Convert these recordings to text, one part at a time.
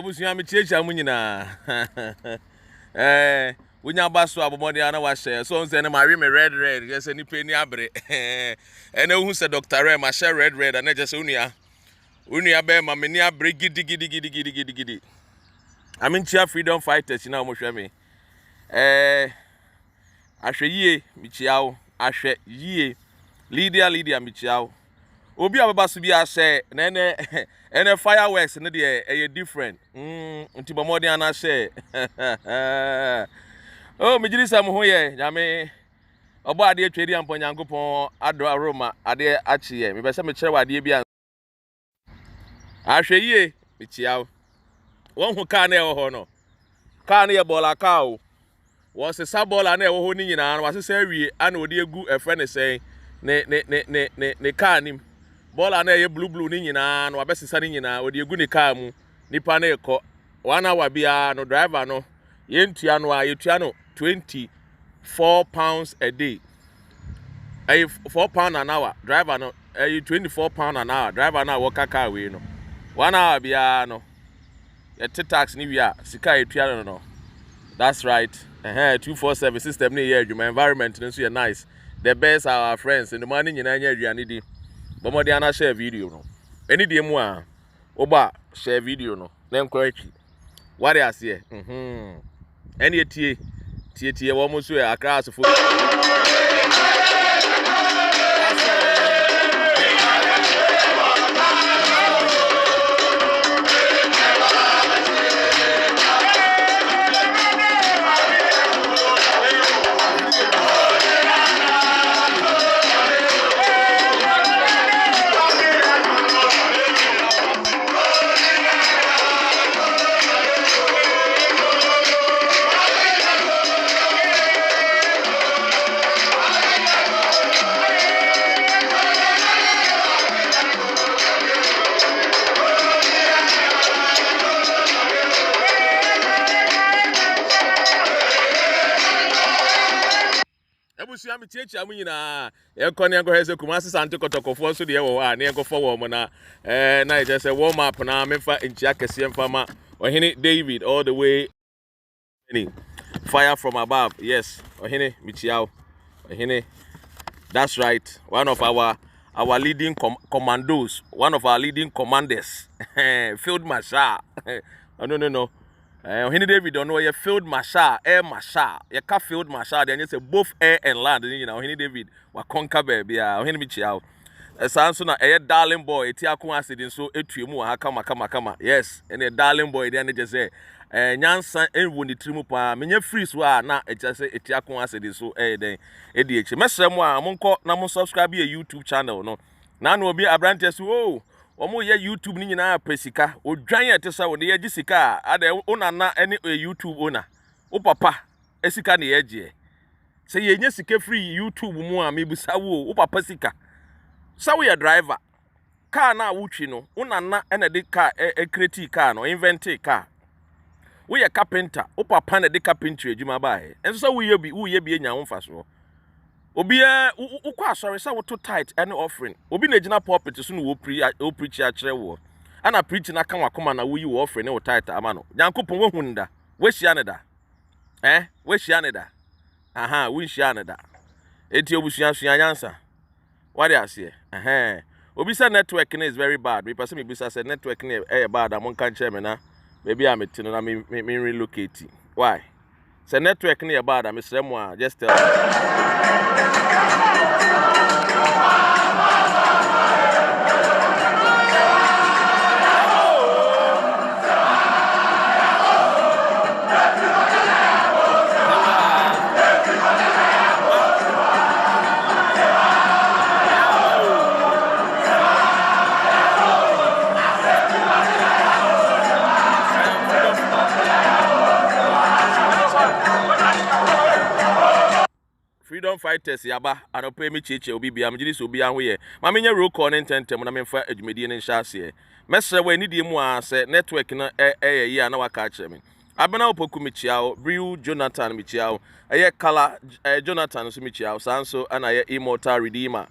Ebusia me checha mu nyina. Wonya baso abomode ana wa share. So nse na ma me red. Just any penny abre. Ene hu se Dr. Rem ma share red and just unia. Unia be ma me ni abre gidi. I mean cheer freedom fighters na mo hwe me. Ahwe yie mi chiao. Ahwe yie. Lydia mi chiao. Obi ababa so bi ase na ene fireworks ne de different nti bomode ana share oh me jiri sam ho ye nyame obo ade atwedi ampo nyankopon ado aroma ade achiye me be se me kire wade bi an ahwe yie me chiao won hu ka na e ho no ka na ye bola ka o won se sa bola na e ho ni nyina na wase se awie ana odi egu efe ne sen ne ka nim bola na ye blue ni nyina no abesesa ni nyina odi egu ni car mu nipa na ekọ 1 hour bia no driver no yentua no a yetua no 24 pounds a day 4 pound an hour driver no 24 pound an hour driver na work car we no 1 hour bia no ye tax ni wia sika yetua no that's right 247 system ni ye adwuma environment no so ye nice the best are our friends in the morning nyina nya aduane di bomode ana share video no eni die mu a oba share video no na encourage what I say eni tie wo mo so e akra asofo Ebusia me checha mu nyina ekọ ne enko hese kuma asante kotokofo so de wo a ne enko fo wo mo na na e just warm up na mefa nchia kese mfama ohene David all the way fire from above yes ohene michiao ohene that's right one of our leading commandos one of our leading commanders field marshal no Henry David don't know your field marshal, air marshal, your car field marshal, then you say both air and land, you know, Henry David wa conquer baby, Henry Michiao. Sanso na a darling boy, Tiaku acid so etrimu kama. Yes, and a darling boy, then they just say, Nyansa and wounded trimupa, many freeze wa na it just say Tiaku acid so then ADH. Messamwa, Monko, Namo subscribe your YouTube channel, no. Nan will be a brand test. Whoa. Omo ye YouTube ni nyina pesika odwan ye tesa wo de ye gisika ade una na ene YouTube owner o papa esika na ye je se ye nya sika free YouTube mu a mebusa wo papa sika sa wo ye driver car na wutwi no una na ene de car create car no invent car wo ye carpenter o papa na de carpentry adwuma bae enso sa wo ye bi enya wo mfaso obi ukwa asori sa wo to tight any offering obi na gina pulpit so no wo preach a kire wo ana preach na kan wakoma na wo yi wo offering ne wo tight ama no nyankopon wo hunda wo hia ne da wo hia ne da wo hia ne da eti obusua sua nyansa what I say obi say network is very bad me person me bisa say network na bad amon kan kire me na maybe am tino na me relocate why say network na bad am sere mo a just tell freedom fighters yaba anope me cheche obi bia mjiri so bia ho ye ma menye roll call ntentem na memfa adwumedie ne nhya ase mesre wa nidie mu a se network na yi ana waka kire me abena opoku mechiao Brew Jonathan mechiao kala Jonathan so mechiao sanso ana ye immortal redeemer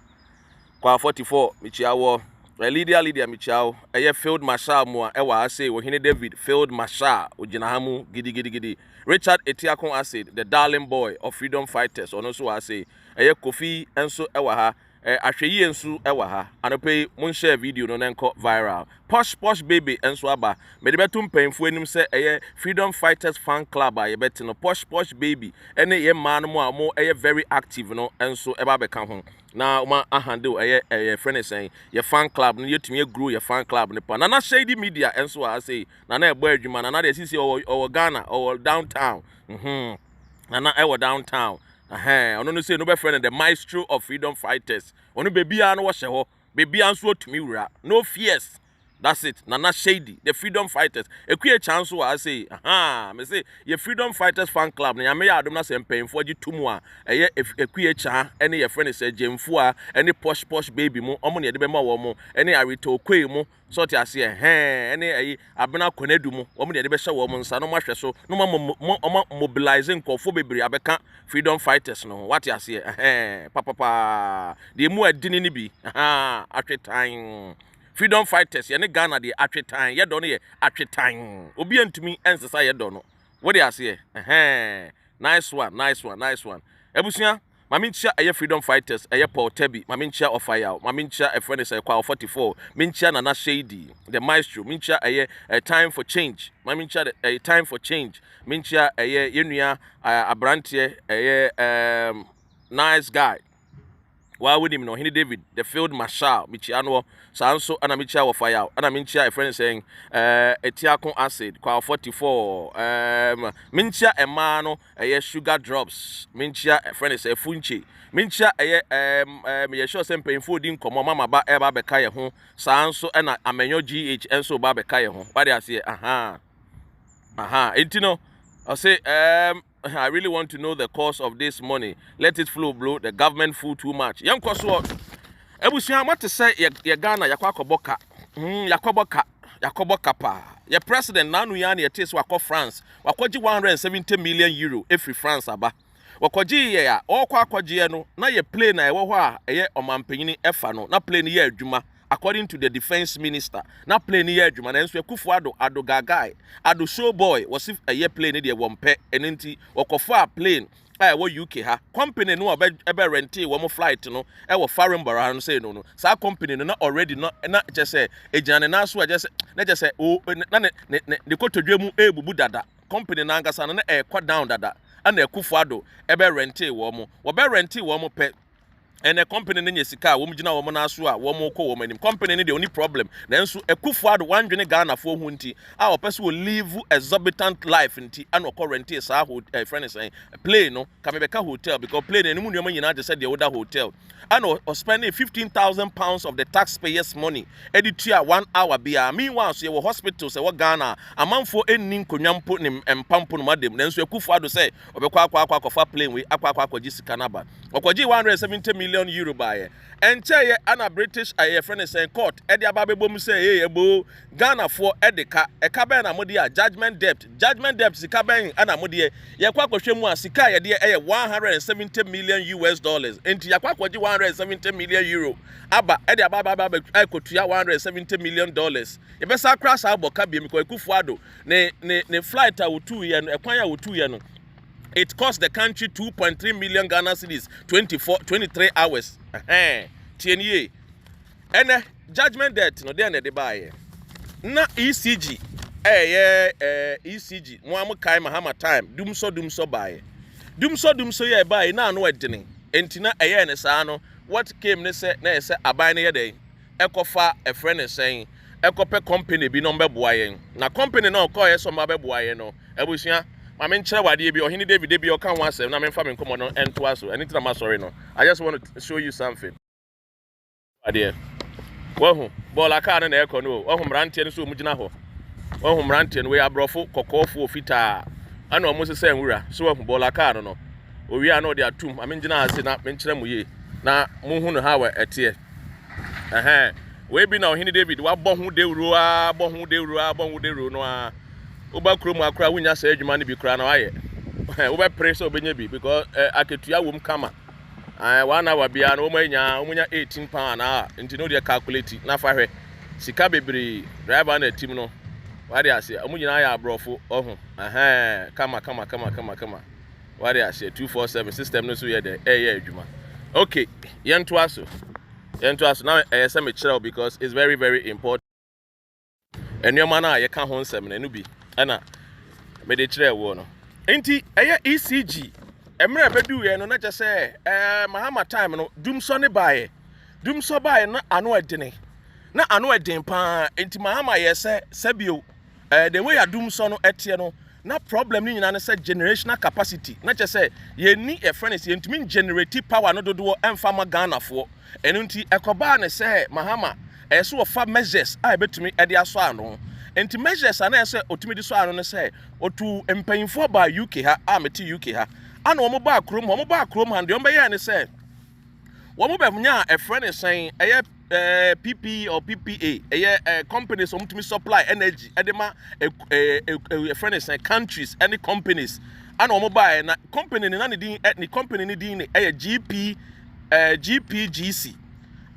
kwa 44 mechiao Lydia Michao, a field marshal more, I say, Wahine David, field marshal, Ujinahamu, giddy. Richard Etiakon acid, the darling boy of freedom fighters, or also I say, a Kofi, and so Ewaha, Ashayi and Su Ewaha, and a pay Munshare video no nenko viral. Posh baby and swaba, Medibetum pain for him say a freedom fighters fan club, I bet no posh baby, and a man more a very active, no, and so Ebabe come home. Now, my handle a friend is saying, your fan club, you to me grew your fan club, and not shady media, and so I say, Nana Bergman, another CC or Ghana or downtown. And not our downtown. I don't say no friend, the maestro of freedom fighters. Only baby, I know what baby answer to me, no fears. That's it. Nana Shady, the freedom fighters. A queer chance I say, me say, your freedom fighters fan club. I may have not same pain for you two more. A queer chan, any your friend say, Jim Fua, any posh baby mo, omoni a debema womo, any arito que mo, sort I say, any abena conedumo, omni a debesha woman, so no much so, no mobilizing for baby abeka freedom fighters. No, what I say, papa, the more didn't be, at the time. Freedom fighters, ye ne Ghana de atwe time, ye don ye atwe time. Obi antumi ensesa ye don no. What dey ase? Nice one. Ebusia, mamincha eye freedom fighters, eye Paul Tebi, mamincha of fire, mamincha a friend is a kwa 44, mincha Nana Shady, the maestro, mincha a time for change, mamincha a time for change, mincha eye yenua abrantie eye nice guy. Why would him know? Henry David, the field marshal, Michiano, Sanso, and a Micha of fire, and a Mincha, a friend saying, Etiakon acid, Qual 44, Mincha, a mano, a sugar drops, Mincha, a friend is a funchi, Mincha, a sure same painful din come, Mamma ba eba bekaya home, Sanso, and a menyo GH, and so babekaya home. What I say, Intino, I say, I really want to know the cause of this money. Let it flow, bro. The government fool too much. Young Koswo, Ebusia, what to say? Ya Ghana, Yakwakoboka, Yakoboka pa. Your president Nanu Yani Etis wako France. Wakoji 170 million euro every France aba. Wakoji ya okwakoji no na ye plane na ewo hɔ a eye omampanyini efa no na plane ye adwuma. According to the defense minister, na plane ye adwuma na nso Akufo-Addo gagai Addo show boy was if a ye plane de wompe enenti wakofa plane wo UK ha company no ebe renti wo mo flight no e wo foreign borough no say no sa company no na already no na je say ejane na so je say na je say o na ne kotodwe mu ebubu dada company na angasa no na e kwa down dada ana Akufo-Addo ebe renti wo be renti wo mo pe. And a company in Yesika, woman, woman, Asua, woman, woman, company, the only problem. Then so Akufo-Addo 1 Ghana for Hunti, our person will live exorbitant life in tea and current is our friend is saying, plane, no, Kamebeka Hotel, because plane and Union United said the other hotel. And or spending £15,000 of the taxpayers' money, editor 1 hour beer. Meanwhile, so your hospitals, what Ghana, a month for any Kunyampo and Pampun Madam, then so Akufo-Addo say, Obekwa plane with Aqua Jisikanaba. Okoji 170 million euro buy. And say ana British a friend saying court. Edi ababe bom say ebo Ghana for edeka e kaben amodia judgment debt sika ben ana modie ye kwa kwhwemu a sika ye de 170 million US dollars. Enti yakwa kwaji 170 million euro. Aba edi ababa kotua 170 million dollars. Ye be sa crash aboka biem ko Akufo-Addo ne flight a wotu ye no ekwan a wotu ye no. It cost the country 2.3 million Ghana cedis 23 hours. TNA. And judgment debt no dey buy. Na ECG. ECG. Mo am kai mahama time. Dumso buy. Dumso ye buy na no edene. Entina ne sa no. What came ne say aban ne ye dey. Ekofa a friend is saying ekope company bi no mbeboa yen. Na company no call ye so mbeboa yen no. Ebusua I mean, Chawadi, or Henry David, you can't want to. I'm farming come on and to us. Anything I'm sorry, no. I just want to show you something. Dear. Well, Bola car and echo no. Oh, Rantian so Mujinaho. Oh, Rantian, we are brofo, cocoa, fita. I know almost the same we are. So, Bola car no. We are no their tomb. I mean, Jana said not mention we. Now, Muhun Hawa at here. We be now Henry David, what Bohu de Rua, Bohu de Rua. Uba krum akra wunya say adwuma ne bi kra na waye. Uba pray so benye bi because aketua wom kama. 1 hour bia no umunya 18 pound na nti no dey calculate na fa hwe sika bebre driver na team no wade ase omunyina ya abrofo ohu kama wade ase 247 system no so ye dey adwuma. Okay, yento aso now say me kyerɛw because it's very very important. Enyoma na ye ka ho nsɛm na no bi ɛna me de kyerɛw wo no enti ECG emre bedu ye no na je say mahama time no dumso ne bae na ano adene na ano eden pa enti mahama ye say sabio the way adumso no etie no na problem ni nyina na say generational capacity na je say ye ni e friend is yentumi generate power no dodo emfa ma Ghana fo enu nti ekoba ne say mahama so ofa measures a betumi e de aso ano enti measures ana say otumi di so ano ne say otu empanyinfo ba UK ha a meti UK ha ana omo ba krom han de omo be ne say omo be nya e friend is saying PP or PPA companies to supply energy edema friend is countries any companies and mobile na company ni ni company ni din GPGC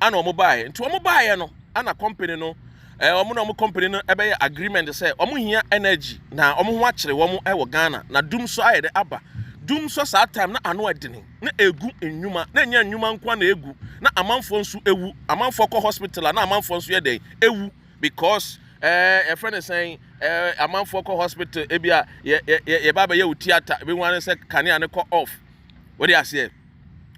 and mobile to mobile no and a company no omo company no ebe agreement say omo hia energy na omo ho akere wo mo Ghana na dum so ayede aba dum so sa time na ano adene na egu enwuma na nya enwuma nkwa na egu na amanfo nso ewu amanfo ko hospital na amanfo nso ye den ewu because a friend is saying amanfo ko hospital ebia ye baba ye theater be wan say kania ne ko off what they say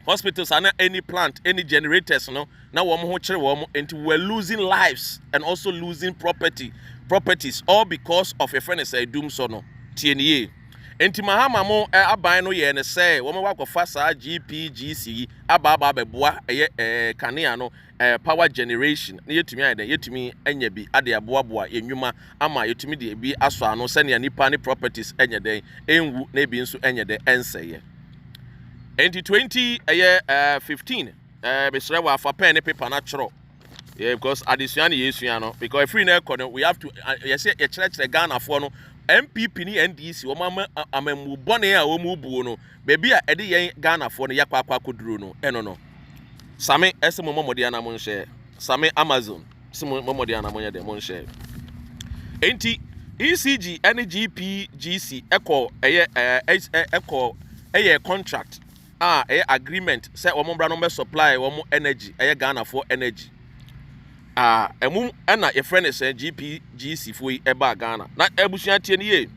hospitals are not any plant any generators no na wo mo ho kire wo mo and we're losing lives and also losing properties all because of a friend is say dum so no tienie enti mahama mo aban no ye ne say wo me wakofa saa GPGC aba beboa kanea no power generation na yetumi ayede yetumi anya bi ade aboaboa enwuma ama yetumi de bi aso ano se ne nipa ne properties anya den enwu na bi nso anya den enseye enti 2015 besre wa fa pen ne paper na chro because addition yesuan no because free na economy we have to yes ye kire Ghana for no MPP ni NDC wo mama amamu bone a wo mu buo no bebi a ede yen Ghana for no yakwa koduro no eno no same ese momodi ana mo nhye same Amazon se momodi ana mo nyede mo nhye enti ECG and GPGC eco contract agreement say wo mbra no be supply wo energy Ghana for energy emu na your friend is GPGC for eba Ghana na ebusuan tie ne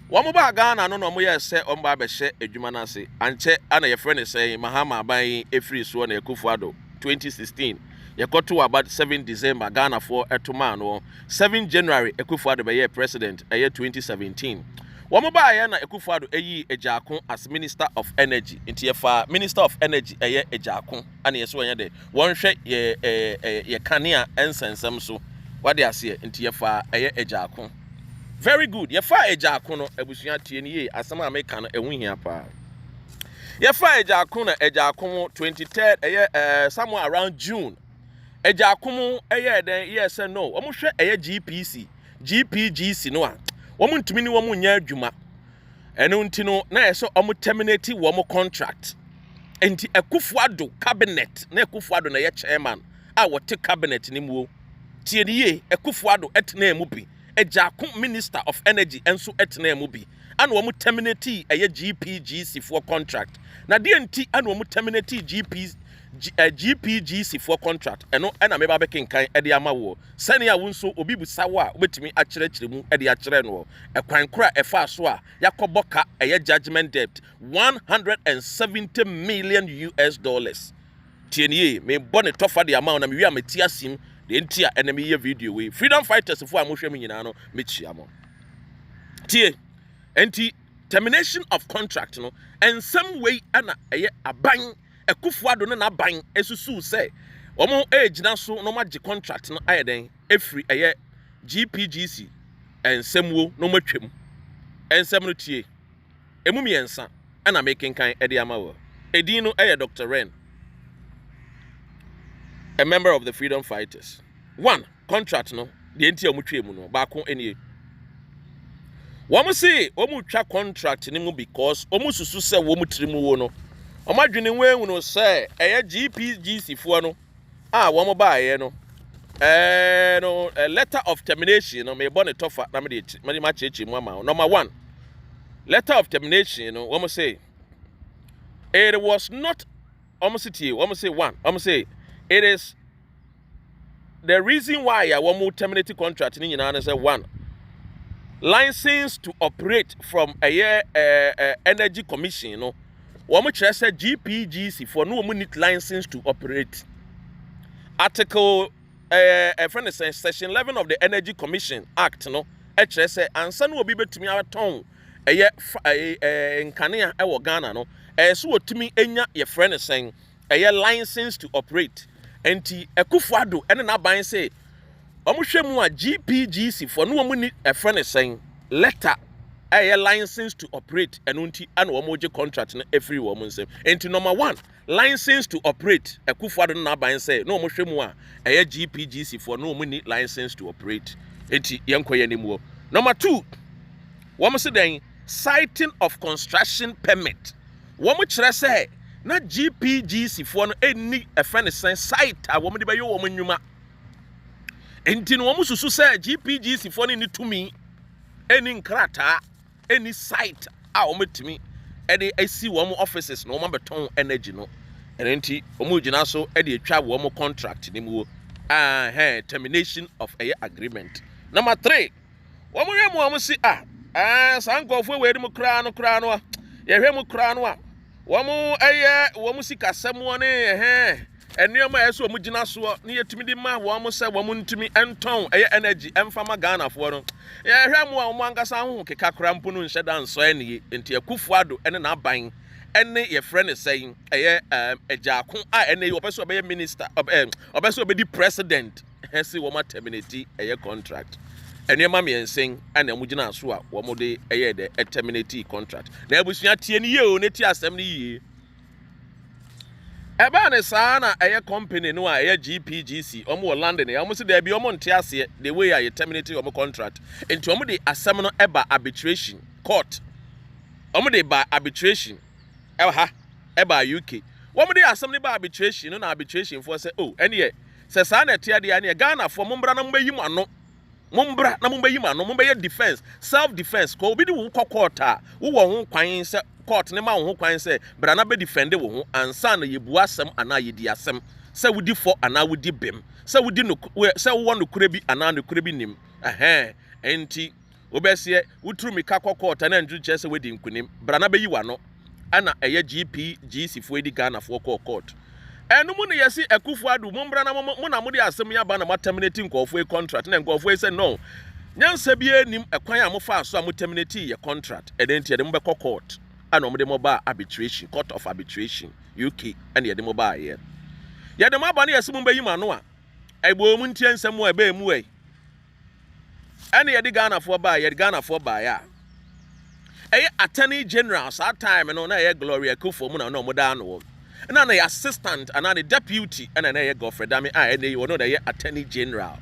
wo mo ba Ghana no mo ye se o mba be hye adwuma na se anche ana your friend is mahama ban efiri so na Akufo-Addo 2016 ye koto about 7 December Ghana for etuma no 7 January Akufo-Addo be president 2017 wo mo ba ye na Akufo-Addo ejiakon as Minister of Energy nti ye fa Minister of Energy ejiakon ana ye so anya de won hwe ye kanea ensensem so wade ase nti ye fa ejiakon very good ye fa ejiakon no abusuan tie ne asem America no ehu hia pa ye fa ejiakon na ejiakon 23rd somewhere around June ejiakon den yes no wo mo hwe GPGC no a womu ntumi ni womu nya adwuma eno nti no na yeso omu terminate womu contract enti Akufo-Addo cabinet na Akufo-Addo na ye chairman a wote cabinet ni muo tie die Akufo-Addo etena emu bi ejiakon Minister of Energy enso etena emu bi ana womu terminate GPGC for contract na die enti ana womu terminate GPGC for contract eno na meba bekenkan ede ama wo sane ya wonso obi busawo a obetimi akyerekire mu ede akyere no ekwan kora efa so a yakoboka judgment debt $170 million tienie me bone tofa de ama na me wi ameti asim de enti a ene me ye video we freedom fighters fo a mo hwe me nyina no me chia mo tie enti termination of contract no and some way ana aban Akufo-Addo no na ban esusu say omo ejina so no magi contract no ayeden efri GPGC ensemwo no matwem ensem no tie emu miensa ana making kan ede amawo edin no Dr. Ren, a member of the freedom fighters. One contract no de enti amutwem no ba ko enie womo say omo twa contract ni mu because omo susu say womo trimu wo no Omadwene wen no say eye GPGC fo no wo mo ba ye no no a letter of termination no me born it tougher na me ma chechi mu ama. Number 1, letter of termination no wo say it was not say 1 say it is the reason why I want terminate contract ni nyina say 1, license to operate from a year energy commission no wo kire say GPGC for no mo need license to operate. Article section 11 of the Energy Commission Act no e kire say ansa no obi betumi aton nkanea e wo Ghana no so otumi enya ye friend saying license to operate. Enti Akufo-Addo ene na ban say omuhwemu a GPGC for no omu ni a friend saying letter license to operate enunti ana omoje contract na every woman say. Enti number 1, license to operate. Akufo-Addo na ban say no omuhwemu a GPGC for no omu ni license to operate. Enti yenkoye nimu. Number 2, woman say then citing of construction permit. Woman kire say na GPGC for no any a friend saying site a woman de bayo woman nyuma. Enti no woman susu say GPGC for ni to me any nkrata any site a woman to me e see woman offices no woman beton energy no. Enti woman gina so e de atwa woman contract ni mu termination of a agreement. Number 3, woman see sankofo we dem kra no ye hwe mu kra no a womu sikasemu ne enema eso mu gina so ne yetumi di ma womu se womu ntumi enton energy emfama Ghana fo no ye hwe mu a womu angasa ho keka kra mpo no nhye dan so ene enti Akufo-Addo ene na ban ene ye friend saying ejaako a ene ye opeso be minister opeso be di president hesi womu terminate contract. Enema miensen ana mu gina so a wo mo de de terminate contract na abusua tie ni ye o ne tie asem ni ye eba ne saa na company no a GPGC omo wo London ya omo se da bi omo nte ase the way a terminate omo contract enti omo de asem no eba arbitration court omo de ba arbitration eba UK omo de asem ne ba arbitration no na arbitration for say ene ye se saa na tie de ane Ghana for mo mbra na mo bayim ano mumbra na mumbayima no mumbaye defense self defense ko obi di wo kokota wo ho kwan se court ne ma wo ho kwan se bra na be defend wo ho ansa na yebu asem ana yedi asem se wudi for ana wudi bem se wudi no se wo no kura bi ana no kura bi nim enti obese wuturu mika kokota na ndru che se wedi nkunim bra na be yiwa no ana GPGC fo edi Ghana fo court. Enu mu ne yesi Akufo-Addo mumbra na mu na mu de asem ya ba na terminating nkofo contract na nkofo say no nyansa bi enim ekwan a mo fa so a mo terminate ye contract edenti ye de mo be court ana mo de mo ba arbitration court of arbitration UK ana ye de mo ba ye de mo ba na yesi mu be yima no a egbo mu ntie nsem wo ebe mu we ana ye de Ghana fo ba ye de Ghana fo ba ya attorney general that time no na ye Gloria Akufo mu na no mo da no and then the assistant and then the deputy and then the Godfrey and they were not the attorney general.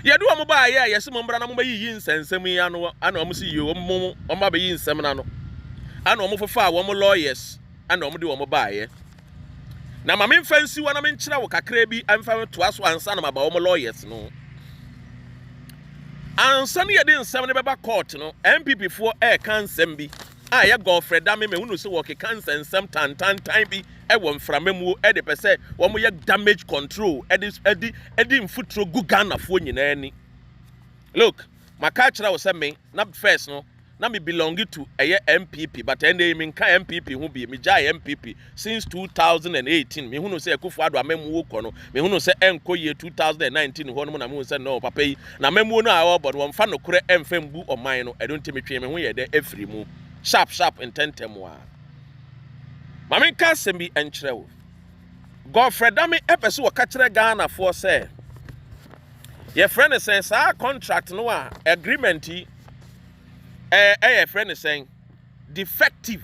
You do a mobile, yes, Mombrana Mumbai and Semiano, and almost you, Omabi in Seminano, and almost for one more lawyers, and almost do a mobile. Now, my main fancy when I'm in Chilawaka Krebi, I'm found to us one son about all lawyers, no. And Sunday I didn't send me back court, no, MPP for air can send me. Ya Godfrey me who so work cancer and some time be won from me de per se one more damage control eddie foot through good Ghana for any. Look, my culture was me not first no na me belong to a MPP but any mean MPP who be me jai MPP since 2018 me who say Akufo-Addo amemu kono me who say enko year 2019 hono na me say no papa na memu no awo but one fa no kure emfem bu o man no I don't tell me twe me hu ye de afri mu sharp intentem wa mama ka sembi enkyere wo Godfrey Dame epese wo ka kire Ghana for say your friend is saying sa contract no agreement your friend is saying defective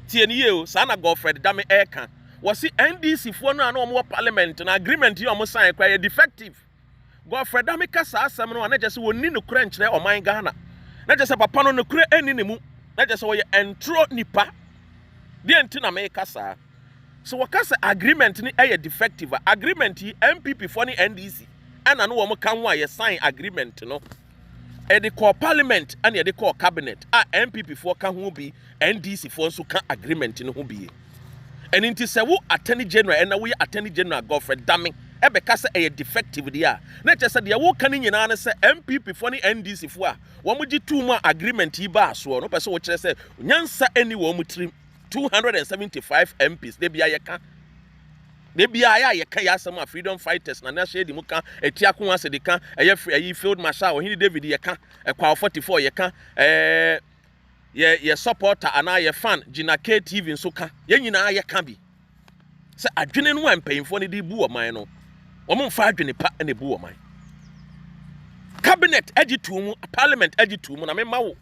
tie o sa na Godfrey Dame eka was see NDC for no mo parliament na agreement you am sign kwa defective Godfrey Dame ka sa asem no na just woni no kura nkyere o man Ghana na just papa no kura eni ne mu na just wo ye entro nipa Deɛ nti na meka saa. So wakasa agreement ni ɛyɛ defective. Agreement yi MPP for ni NDC. Ɛna no wɔn ka ho a yɛ sign agreement no. Ɛde kɔ parliament ɛna ɛde kɔ cabinet. A MPP for ka ho bi, NDC for nso ka agreement no ho bi. Ɛno nti sɛ wo attorney general ɛna wo yɛ attorney general Godfred Dame ɛbɛka sɛ ɛyɛ defective deɛ a na kyerɛ sɛ deɛ wo ka ne nyinaa ne sɛ MPP for ne NDC for a wɔn gye tu mu agreement yi ba asoɔ no pɛ sɛ wo kyerɛ sɛ nyansa ɛni wɔn tirim 275 MPs de bia yɛka de bia ya yɛka yɛ asɛm a freedom fighters na nahyɛ di mu ka etiako ase de ka ɛyɛ field marshal Ohini David yɛka ɛkwa 44 yɛka ye supporter ana ye fan Gina KTV nso ka ye nyina ye ka bi se adwene no ampanyimfo ne di bu oman no omo mfa adwene pa ne bu oman cabinet agitu mu parliament agitu mu na me ma wo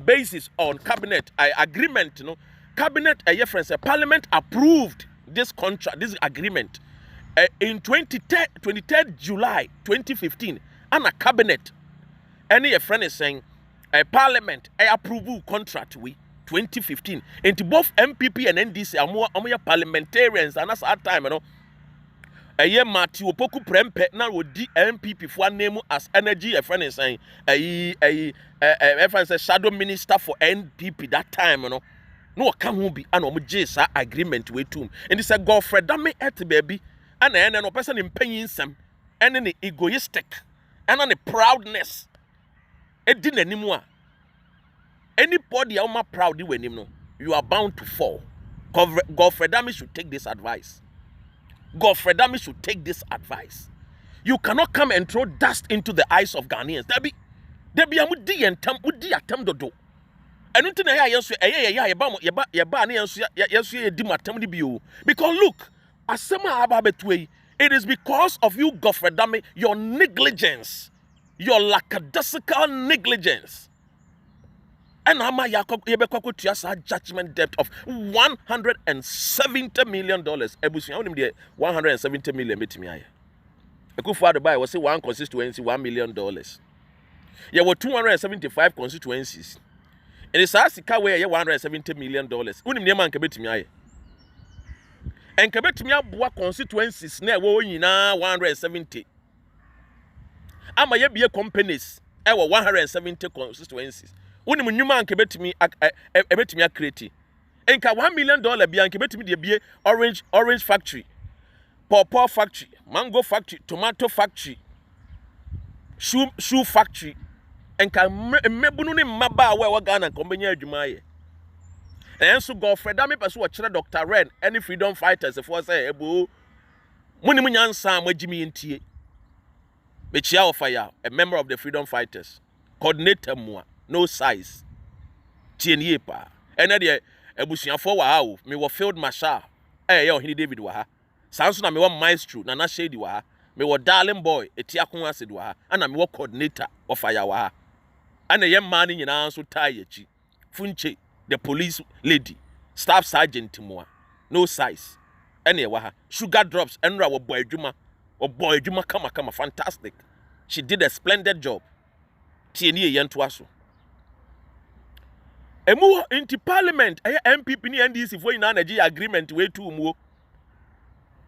basis on cabinet agreement no cabinet friends parliament approved this contract this agreement in 23rd July 2015 and a cabinet any friend is saying Parliament approve contract we 2015 and both MPP and NDC are parliamentarians and that's that time you know Matthew Opoku Prempe na wodi MPP for name as energy a friend is saying a shadow minister for NPP that time you know no can who be an omjesa agreement with too and it's a Godfred Dame at baby and no person in paying some and any egoistic and any proudness. Anymore. Anybody who is proud of him, you are bound to fall. Godfred Dame should take this advice. Godfred Dame should take this advice. You cannot come and throw dust into the eyes of Ghanaians. There be a mudi and tam mudi atem dodo. And until I answer, because look, asema ababetwe, it is because of you, Godfred Dame, your negligence. Your lackadaisical negligence. And Ama Yebekwa to judgment debt of $170 million. Ebusi, how many 170 million met me? Akufo-Addo buy was say one constituency $1 million. There were 275 constituencies. And it's asika where $170 million. Unim near man kebet me. And kebet me abua constituencies near wo yina 170. Ama ye be companies e 170 constituencies woni munwuma anke betimi create enka $1 million bi anke betimi de be orange factory, pawpaw factory, mango factory, tomato factory, shoe factory enka mebunu ne mmaba wa Ghana kombenya adwuma ye enso Godfred Dame person wo kire Dr. Ren any freedom fighters for say ebo muni munyansa magimi ntie Bechia Ofaya, a member of the freedom fighters, coordinator mua, no size. Tienye pa. Ena de ebusiafo wa ha, me wo field marshal. Ohini David wa ha. Sanso na me wo maestro na shady wa ha. Me wo darling boy, etiako ase wa ha. Ana me wo coordinator Ofaya wa ha. Ana ye man ni nyina nso tie echi. Funche, the police lady, staff sergeant mua, no size. Ene wa ha. Sugar drops enra wo boy adwuma. Oh boy, Juma kama fantastic. She did a splendid job. Tieni yen twaso. Emu into parliament, MPP ni NDC for in energy agreement way too mo.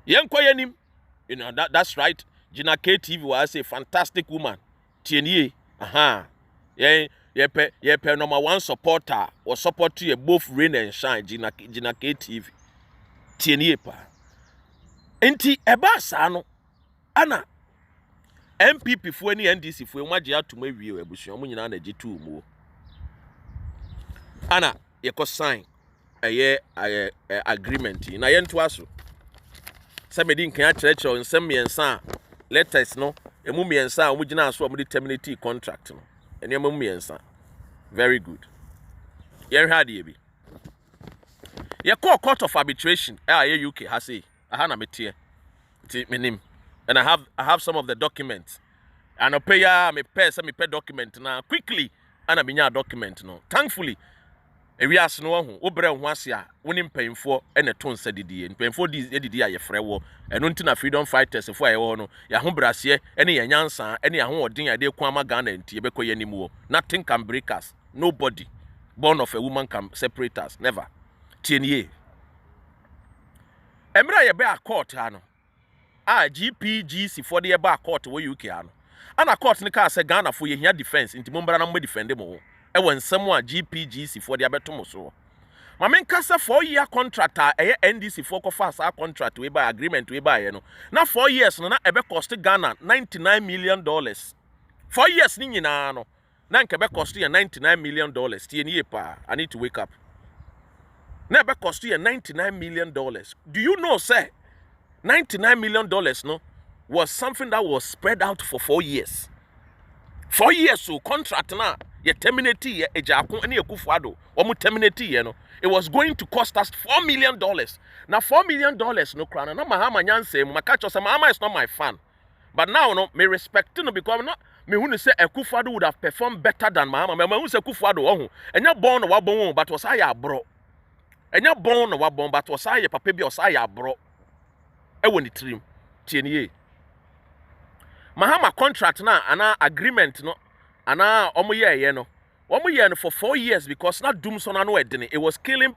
Yen kwayenim. You know that's right. Gina KTV was a fantastic woman. Tieni aha. Ye pe number one supporter or support to both rain and shine Gina KTV. Tieni pa. Enti eba sa no Ana MPP for any NDC for waji atuma wie ebusuan mu nyina na gitu mu Ana ye ko sign agreement na ye nto aso se medi nkan a kire nsem miensa letters no emu miensa a mu gina aso a mu de terminate contract no ene emu miensa very good ye hwa de bi ye call court of arbitration ye UK ha say aha na metie ti menim. And I have some of the documents. And I pay document now quickly. And I mean document no. Thankfully, we ask no one who obre nwasia wonim paying for and a ton said the paying for this edidi aye frewo. And until freedom fighters for aye no ya ho brasie any yansa any ahoden ade kwama Ghana nti ebekọ yanimu. Nothing can break us. Nobody born of a woman can separate us. Never. tienye emra ye be a court ano a GPGC for the ba court wo UK ano ana court ne ka say Ghana for ye hia defense nti mombra na mo defend mo e won nsem a GPGC for the abeto so ma men kasa 4-year contract a NDC for kofa sa contract we by agreement we by no na 4 years no na ebe cost Ghana $99 million 4 years ni nyina no na nke be cost you $99 million tie pa I need to wake up na ebe cost you $99 million do you know say $99 million no was something that was spread out for 4 years 4 years so contract na ye terminate ye Ejako and Akufo-Addo omu terminate ye no it was going to cost us $4 million now $4 million no crown na mahama nyanse makacho say mahama is not my fan but now no me respect no because no me who say Akufo-Addo would have performed better than mahama me who say Akufo-Addo ohu enya born no wabon but was aya bro enya born no wabon but was aya papa bi was aya bro e woni trim tienye mahama contract na ana agreement no ana omoye no omoye no for 4 years because not doom so na no edene it was killing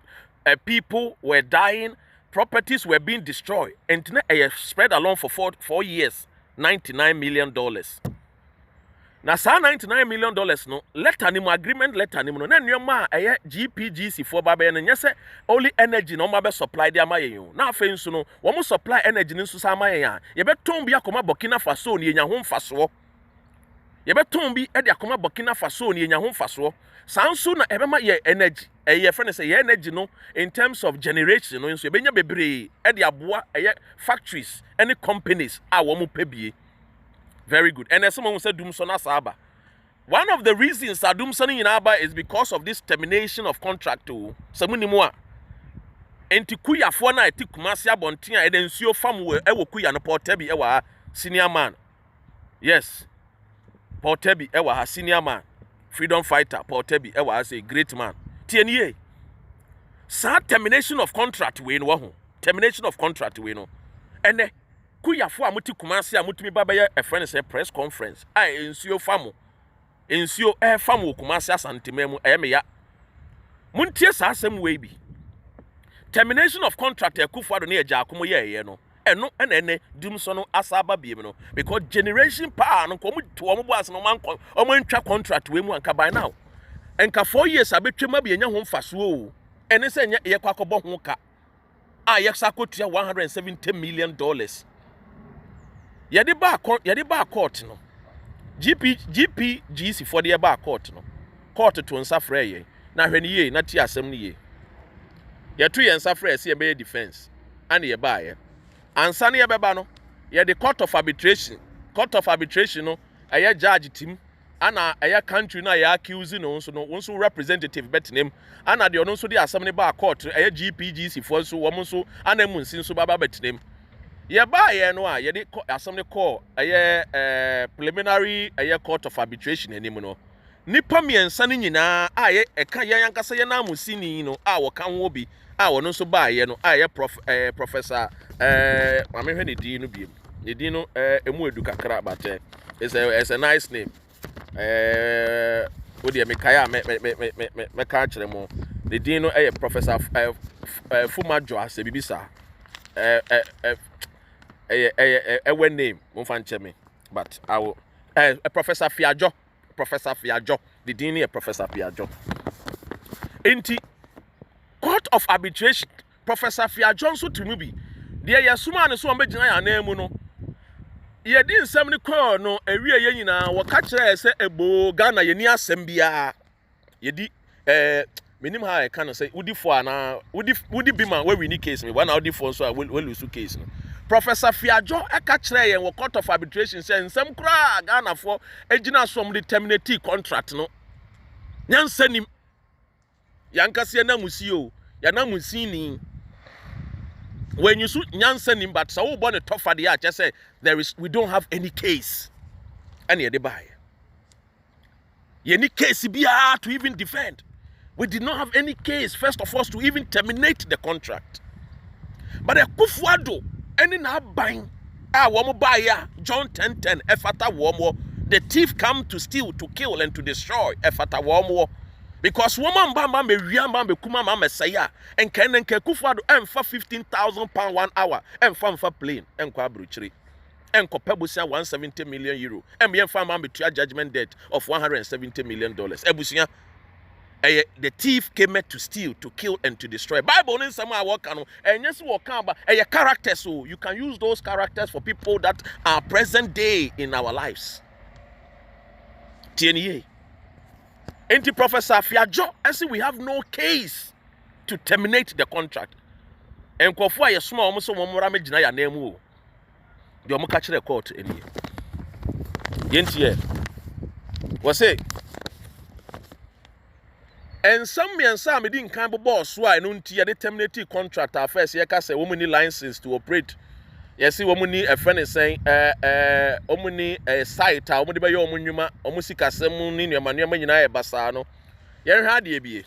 people were dying properties were being destroyed and spread along for 4 years $99 million na sa $99 million no letter ni mo agreement letter ni mo na nneoma GPGC for baba no nyese only energy no ma be supply dia mayen na afen nso no wo mo supply energy ni nso sa mayen a ye beton bi akoma Burkina Faso ni enya ho mfaso ye beton bi e de akoma Burkina Faso ni enya ho mfaso sanso na ebe ma ye energy ye friend say ye energy no in terms of generation no nso e benya bebre e de aboa factories any companies a wo mo pebie. Very good. And as someone said, Dumsona Saba. One of the reasons that Dumsona in Aba is because of this termination of contract to Samunimua. And to Kuya Fona, Tikumasia Bontia, and then Sio Famu, Ewokuya, and Portebi, Ewa, senior man. Yes. Portebi, Ewa, senior man. Freedom fighter, Portebi, Ewa, a great man. TNA. Sa termination of contract, we know. Termination of contract, we know. And kuya fo amuti kumase amutumi baba ye a friend say press conference ai ensio famo ensio famo kumase asantememu me ya muntie sa asem we bi termination of contract Akufo-Addo na Ejako ye no eno ene dum so no asaba biem no because generation pa no ko mu to omo boas no man omo ntwa contract we mu anka by now enka 4 years abetwema bi enya ho mfaso o ene se nya ye kwakobo ho ka a ye sakotua $170 million yede ba court no GPGC for the ba court no court to nsa frɛ ye na hwɛ ni ye na ti asɛm ni ye ye to ye nsa frɛ se ye be defense and ye ba ye ansa ne ye beba no ye the court of arbitration no aye judge team ana aye country na ye accuse no so representative bet name ana de ono so de asɛm ne ba court aye GPGC for so wo so ana mu nsin so baba bet name ye ba ye no a ye de asem ne call preliminary court of arbitration anim no nipa miensa ne nyina a ye eka ye yankasa ye na amusini no a wo kan wo bi a wo no so ba ye no a ye professor mame hwe ne din no biem ne din no emu edu kakra but it's a nice name wo de me kaya me ka kire mo ne din no professor Fumajo ase bibisa a name won't find me, but I will Professor Fiajo, the dean Professor Fiajo. Inti Court of Arbitration, Professor Fiajo so to me. Dear Yasuma and so major name no. Ye didn't send me call no a real yenina or catch say a bo Ghana yenia sembia. Ye di minim how I can say would for na would be man where we need case me one out for so I will lose case no. Professor Fiajo eka kire yen wo court of arbitration say nsem kra Ghana for agina som de terminate contract no nyansanim yankase na musio ya na musini when you shoot nyansanim but so wo born tough for the just say we don't have any case any e dey buy any case bia to even defend. We did not have any case first of all to even terminate the contract, but Akufo-Addo any na buying womo buy ya John 10:10 efata womo the thief come to steal, to kill and to destroy efata womo Because woman bamba me wiamba me kuma ma mesaya and can Akufo-Addo and for £15,000 1 hour and for plane and kwa bruchiri and kopebusia €170 million and me farm man between judgment debt of $170 million. Ebusia the thief came to steal, to kill, and to destroy. Bible in some work and yes, walk about a character. So you can use those characters for people that are present day in our lives. TNA. Anti Professor Fiajo, I see we have no case to terminate the contract. And Kofu a small almost one more imagine ya name. The omo catch the court in here. Yentie. Was it? And some didn't kind of boss why no tia the terminate contract at first. Ye ka say woman need license to operate. You see woman need a friend is saying woman need a site woman be your munuma omusika semu ni nyama nyina e basa no. Yen ha de bie.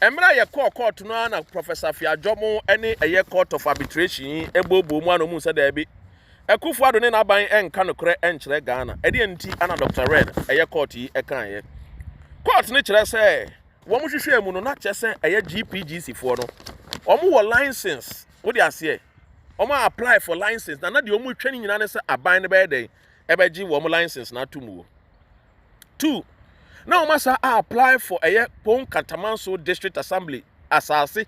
Emra ye court no na Professor Fiajo mo any a year court of arbitration ebobo mu anu mu say da bi. Akufo-Addo ne na ban enka no kre enkyere Ghana. E de nti ana Dr. Red a year court yi e kan ye. Court ne kyerɛ sɛ wɔn hwehwɛ mu no na kyerɛ sɛ ɛyɛ GPGC foɔ no wɔn wɔ license wo de aseɛ wɔn apply for license na deɛ wɔn twɛ ne nyinaa ne sɛ aban ne bɛyɛ dɛ ɛbɛgye wɔn license na ato mu. 2 na wɔn asa apply for ɛyɛ Pon Katamanso District Assembly asase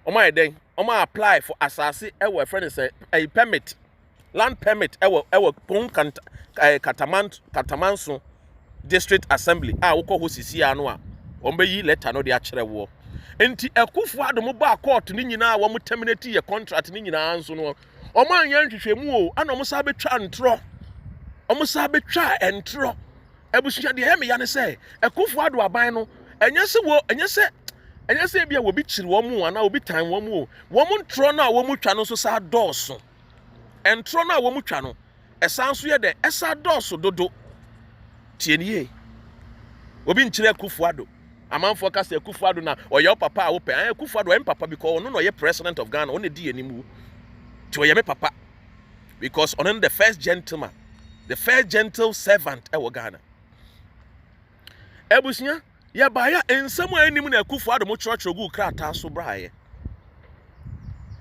wɔn ayɛ dɛ wɔn apply for asase ɛwɔ ɛfrɛ ne sɛ ɛyɛ permit land permit ɛwɔ Pon Katamanso District Assembly woko ho sisi ano a ombeyi letter no de akere wo enti Akufo-Addo mo ba court ni nyina wo mo terminate ye contract ni nyina anso no o man yan hwehwemu o ana mo sa betwa ntro o mo sa betwa entro ebusuya de heme ya ne se Akufo-Addo aban no enye se bia wo bi kiri wo mu ana obi tan wo mu o wo mo ntro na wo mu twa no so sa dooso entro na wo mu twa no esan so ye de esa dooso dodo TNA. Obi nkyere Akufo-Addo. Amanfo ka say Akufo-Addo na oye papa a wo pe. Akufo-Addo em papa because ono no ye president of Ghana. Ono di animu. Ti oye me papa. Because ono the first gentleman, the first gentle servant e wo Ghana. Ebusia, ya ba ya ensam anim na Akufo-Addo mo church gu krata so brae.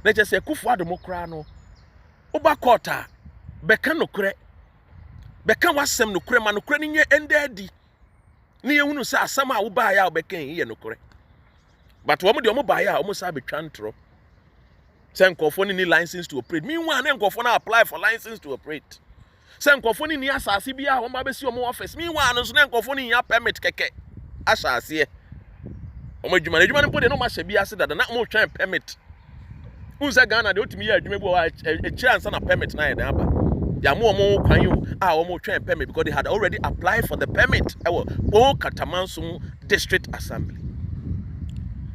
Na je say Akufo-Addo mo kra no. Oba court a beka no kre. Beka wasem no kure ma no kure ni nye endadi ni ehunu se asam a wo ba ya obeka ye no kure but wo mo de wo ba ya wo sa betwa ntro se nkofo ni license to operate meanwhile na nkofo na apply for license to operate se nkofo ni asase bia wo ma be si wo office meanwhile no so na nkofo ni ya permit keke asase e wo ma adwuma no po de no ma hye bia se dada na mo twan permit unsa Ghana de otimi ya adwuma bi wo a kira ansa na permit na ye dan aba. Ya mo kwan you twan permit because they had already applied for the permit. Pon Katamanso District Assembly.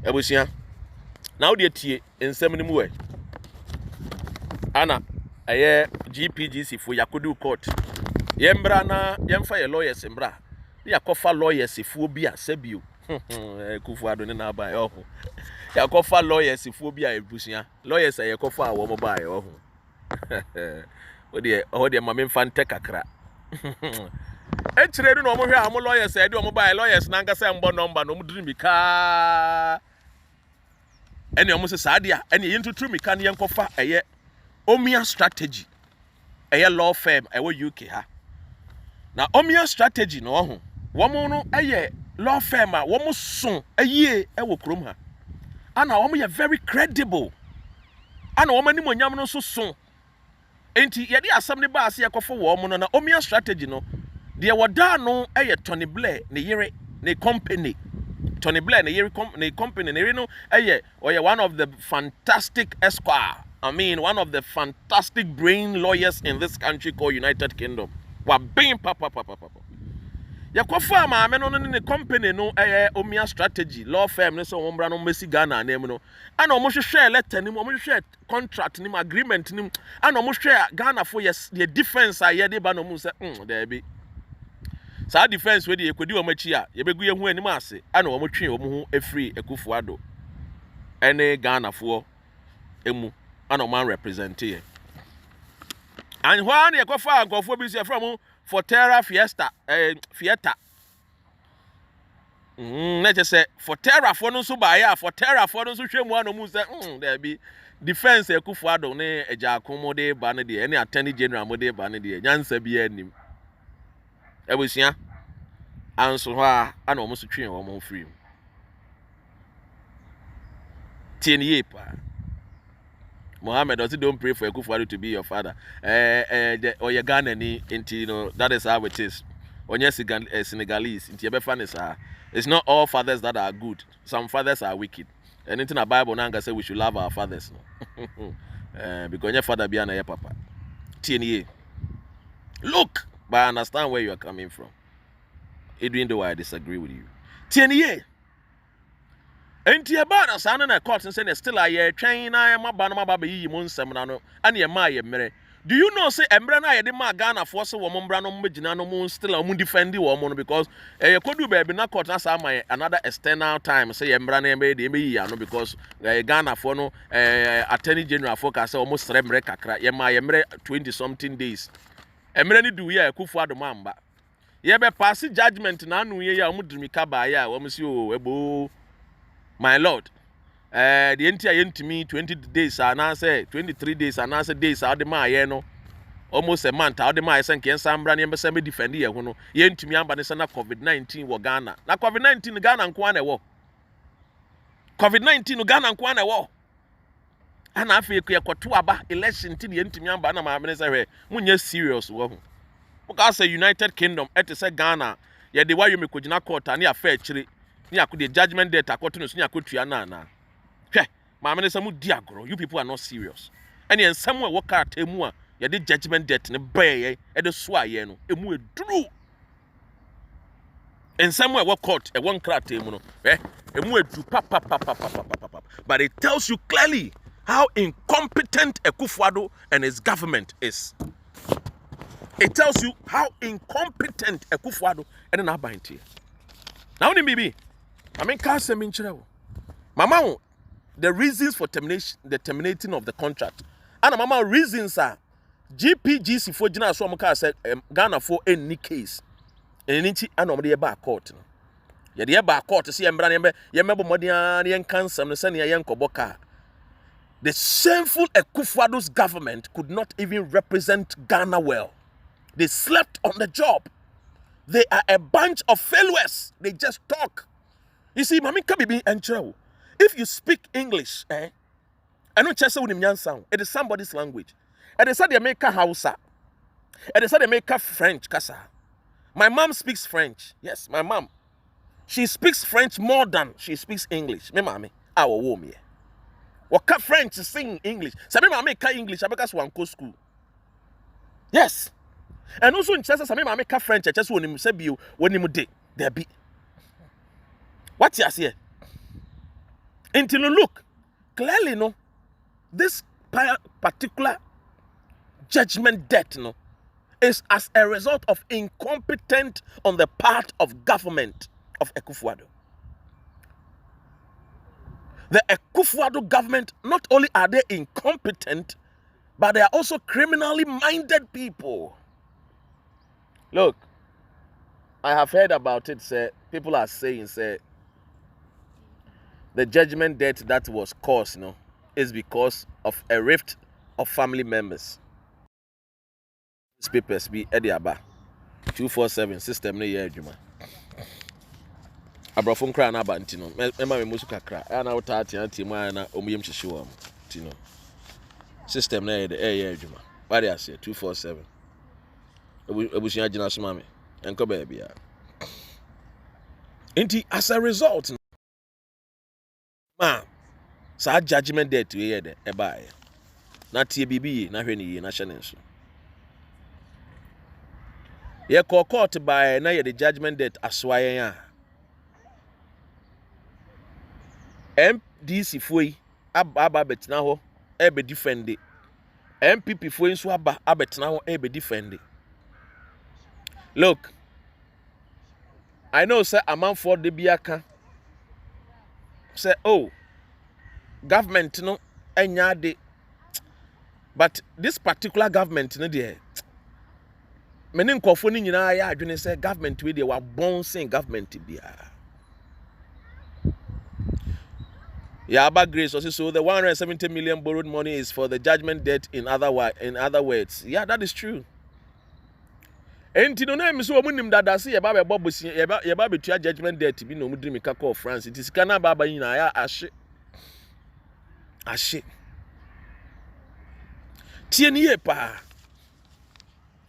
Ebusia. Now they tie ensem ni mu e. Ana aye GPGC for Yakudu court. Yembra na yemfa ye lawyers mbra. Yakofa lawyers fu bi asebio. Akufo-Addo ne na ba yo. Yakofa lawyers fu bi a ebusia. Lawyers aye kofa wo mo ba yo. Oh dear, mammy fante kakra. Echredu no mo hwe am lawyers e de o mo buy lawyers na ngasa mbo number no mo dream ka ene o mo se sadia ene yin tutu mi kan yen kofa eye Omia strategy eye law firm ewo UK ha na Omia strategy no ho wo mo no eye law firm a wo mo so eye ewo krom ha ana wo mo ye very credible ana wo mani mo nyam no so enti ye de asam ne ba ase yakofo wo mo no na Omia strategy no de woda no eye Tony Blair ne yere ne company Tony Blair ne yere ne company ne yere no eye oye one of the fantastic esquire one of the fantastic brain lawyers in this country called United Kingdom wa being papa yakofa ma me no ne company no Omia strategy law firm ne so wombra no mesi Ghana na mu no ana omo hwehwe letter ni mu omo hwehwe contract ni mu agreement ni mu ana omo hwehwe Ghana for yes the defense a ye de ba no mu se there be sa defense we de ekodi o machi a ye begu ye hu anim ase ana omo twe omo hu efree Akufo-Addo ene Ghana for emu ana omo represent here and why na yakofa ankofo bi se from for Terra Fiesta Fiesta Let's just say for terror for no so by for terror for no so shame one almost there be defense Akufo-Addo ne ejakomo de bane de any attorney general mo de bane de nyansa bi anim ebusia anso ho a na omo so twen omo free tienie pa Mohammed also don't pray for Akufo-Addo to be your father or your Ghana ni into you know that is how it is onye Senegalese into your fan is it's not all fathers that are good. Some fathers are wicked. Anything the Bible now say we should love our fathers. Because your father be your papa. TNA. Look, but I understand where you are coming from. Even though I disagree with you. TNA. And your brother son in a court and saying still a year train I am a banana baby moon seminano and your my mere. Do you know say Embrana I did my Ghana for so woman brano mujinano moon still a moon defendi woman because could do baby not court as my another external time say Embrana made the because Ghana for no attorney general focus almost remre kakra yema 20 something days. Embrani do ya Akufo-Addo mamba. Ye be pass judgment na anu ye ya omudrimika ba ya wo msi o ebo my lord. The entire me 20 days and I say 23 days and I say days out the my no almost a month out the my sank and some brand and be defend here no yen to me and sana COVID-19 wo Ghana na COVID-19 Ghana and kwane wo COVID-19 Ghana and kwane wo and afi ku yakoto aba election ti yen to me amba na ma me say we munye serious wo because say United Kingdom et say Ghana ye de wa yemi kogina court ani afa chiri ni akode judgment date akoto no so ni akotua na Mamma samu diagro, you people are not serious. And then somewhere work out temua, ya did judgment debt in a bay, and the swayeno, a mu drew. And somewhere work court, a one crack temuno, a mu drew papa. But it tells you clearly how incompetent Akufo-Addo and his government is. It tells you how incompetent Akufo-Addo and an Abainti. Now, maybe, I mean, can't in Mama. The reasons for the terminating of the contract. And mama reasons are GPGC for Jina Swamaka said Ghana for any case. And it's anomaly about court. Yet the about court to see Embran Yamabo Modian and cancer and sending a young Koboka. The shameful Akufo-Addo's government could not even represent Ghana well. They slept on the job. They are a bunch of failures. They just talk. You see, Mami Kabibi and Joe. If you speak English, I don't just say sound. It is somebody's language. And they said they make a Hausa. And they said they make a French kasa. My mom speaks French. Yes, my mom. She speaks French more than she speaks English. Me mommy, our woman. What French sing English? So me mommy ka English. I because one go school. Yes. And also in Chester, me mommy ka French. I just want him say you when him day there be. What you say? Until you look, clearly, no, this particular judgment debt, no, is as a result of incompetence on the part of government of Akufo-Addo. The Akufo-Addo government, not only are they incompetent, but they are also criminally minded people. Look, I have heard about it, say, people are saying, say, the judgment debt that was caused, is because of a rift of family members. These papers be Ediaba 247 system ne ye adwuma. Abrafon kra na abantino. Mema me musu kakra. Na wota atianti mu na omuyem hyehye am. Tino. System na ye adwuma. What dey say 247. Ebusia gina so mame. Enko ba bia. Enti as a result, ma sa judgment debt we ye de e ba ye. Na tie bibi na hwe ni ye na hye ne so. Ye court by na ye the judgment debt aswayen a. MDC foi aba betina ho e be defend. MPP foi nso aba abetina ho e be defend. Look, I know sir amount for the biaka. Say oh, government no enya de, but this particular government no there. Many nkofo ni nyina ya adwene say government we dey wa bon sen government bia. Yeah, about grace also. So the 170 million borrowed money is for the judgment debt. In other words, yeah, that is true. And you know, I'm so munim that I see about Bobusi, about between judgment debt. Be no mudri mikako of France. It is Kana Baba in ashe. Tienye pa.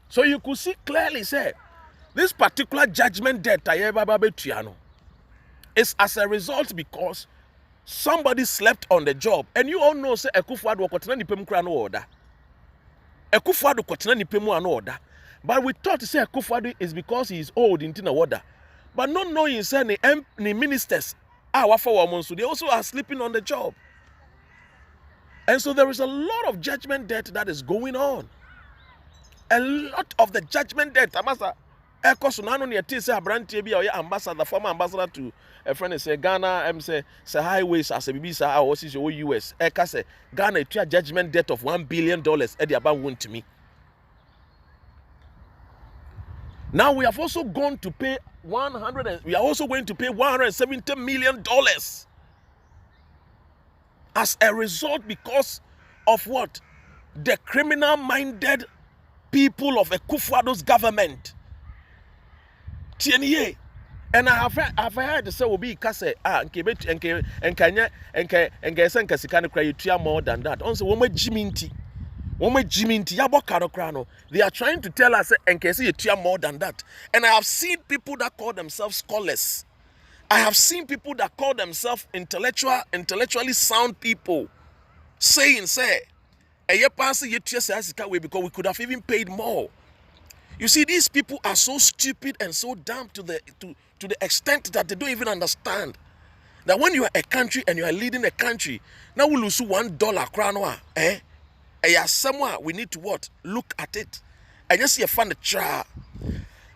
So you could see clearly, say, this particular judgment debt I ever between is as a result because somebody slept on the job, and you all know say Akufo-Addo kotena ni pemu kra no order. Akufo-Addo kotena ni pemu no order. But we thought to say Akufo-Addo is because he is old in the order. But not knowing say the ministers they also are sleeping on the job. And so there is a lot of judgment debt that is going on. A lot of the judgment debt, Amasa. Ambassador, former ambassador to a friend is Ghana, say highways as a BBC or US. Eka say Ghana to a judgment debt of $1 billion at the about one to me. Now we have also gone to pay we are also going to pay $170 million as a result because of what? The criminal-minded people of Akufo-Addo's government. TNA. And I have heard to say will be kase enkanya senka sikane kra yetua more than that. Also woma jiminti yabokaro kra no. They are trying to tell us enkese yetua more than that. And I have seen people that call themselves scholars. I have seen people that call themselves intellectually sound people saying say because we could have even paid more. You see, these people are so stupid and so dumb to the extent that they don't even understand that when you are a country and you are leading a country, now we lose $1 crown, somewhere we need to what? Look at it. And just see a fund try.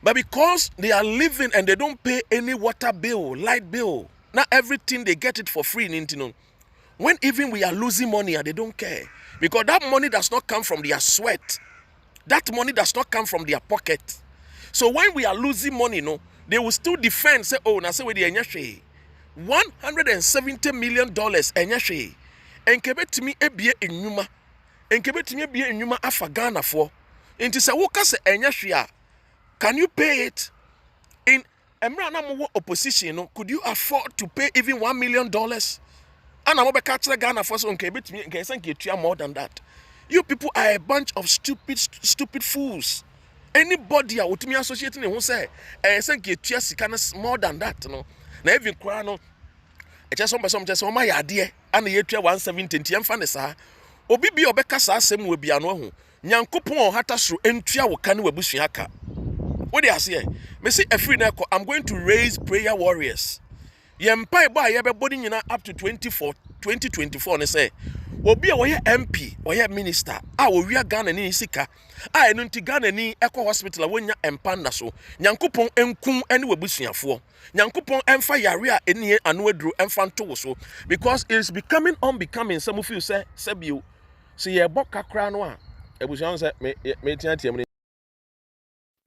But because they are living and they don't pay any water bill, light bill, now everything they get it for free in Intino. When even we are losing money and they don't care. Because that money does not come from their sweat. That money does not come from their pocket. So when we are losing money, they will still defend, say, oh, now say we the $170 million enyashe. Enkebe me ebie enyuma. Enkebe me ebie enyuma afa Ghana for. Inti say woka se enyashe. Can you pay it? In Emra opposition, could you afford to pay even $1 million? And I'm about to Ghana for so enkebe more than that. You people are a bunch of stupid fools. Anybody with me associating who say, more than that, no. Now even crown, just some my idea, and the year 170 and fanesa. Obi be obeka sa asem we bia no ho. Nyankopon hata sro entua wo kan we busuaka. What they say? Me say every na I'm going to raise prayer warriors. Yempa ba ye be body nyina up to 2024 ne say. Obi a woyɛ MP, woyɛ minister, a wowia Ghana ni sika, a eno nti Ghana ni ekɔ hospital a wonya empanda so. Nyankopon enkum ene wabusuafo. Nyankopon emfa yare a enie anu aduru emfa nto so because it is becoming unbecoming. Some of you say sebio. See ye bɔ kakra no a ebusuan say me tiam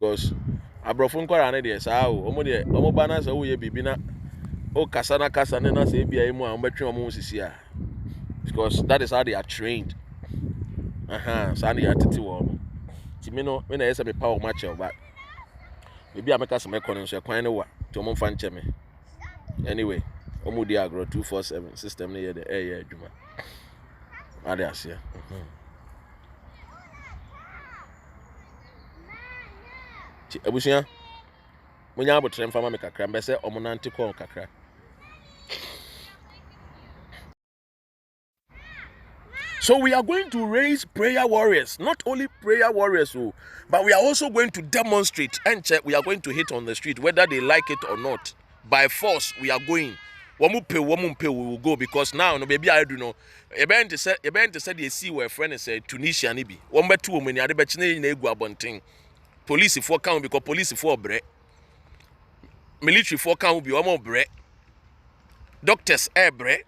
because abrofo nkora na de saa o omo ba na say wo ye bibi na o kasa na say bia emu a ombetwe omo sisi a. Because that is how they are trained. So they are titi warm. Timino, when I say me power match but maybe I make us some economy so quite know what to mom fan me. Anyway, Omudi Agro 247 system near the air Juma. Adias here. Ebusia, when you have a train for me kakra, be say omonante ko kakra. So we are going to raise prayer warriors, not only prayer warriors, but we are also going to demonstrate and check. We are going to hit on the street, whether they like it or not. By force, we are going. We will go because now, no baby, I do know. Event said they see where a friend is Tunisia, nibi. 1 by 2 many other bachelor in Egua Bunting. Police for count because police for bread. Military for count be one more bread. Doctors air bread.